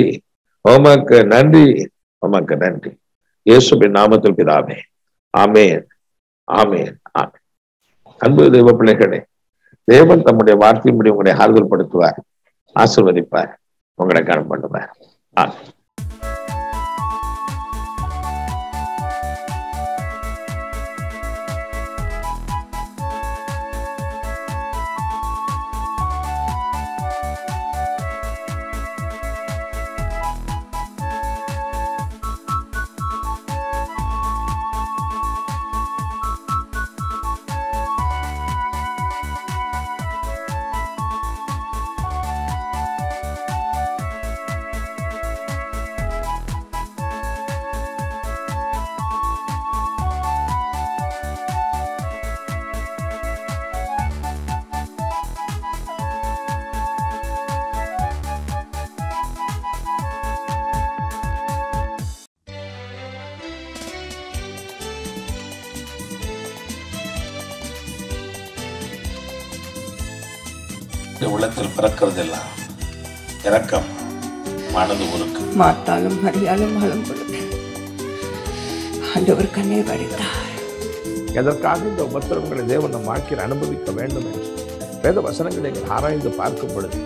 உமக்கு நன்றி, உமக்கு நன்றி. இயேசுவின் நாமத்தில் பிதாவே, ஆமென், ஆமென், ஆமென். அன்பு தெய்வ பிள்ளைகளே, தேவன் தம்முடைய வார்த்தை முடியும் உங்களை ஆறுதல் படுத்துவார், ஆசீர்வதிப்பார், உங்களை கனம் பண்ணுவார். ஆமென். உள்ளத்தில் பிறக்கிறதெல்லாம் இரக்கம், மனது உருக்கு. மார்த்தாலும் மரியாலும் மலம் கொடுத்து ஆண்டவர் கண்ணீர் வடித்தார். எதற்காக இந்த உபத்திரவங்களை தேவன் நம் வாழ்க்கையில் அனுபவிக்க வேண்டும் என்று வேத வசனங்களை ஆராய்ந்து பார்க்கும் பொழுது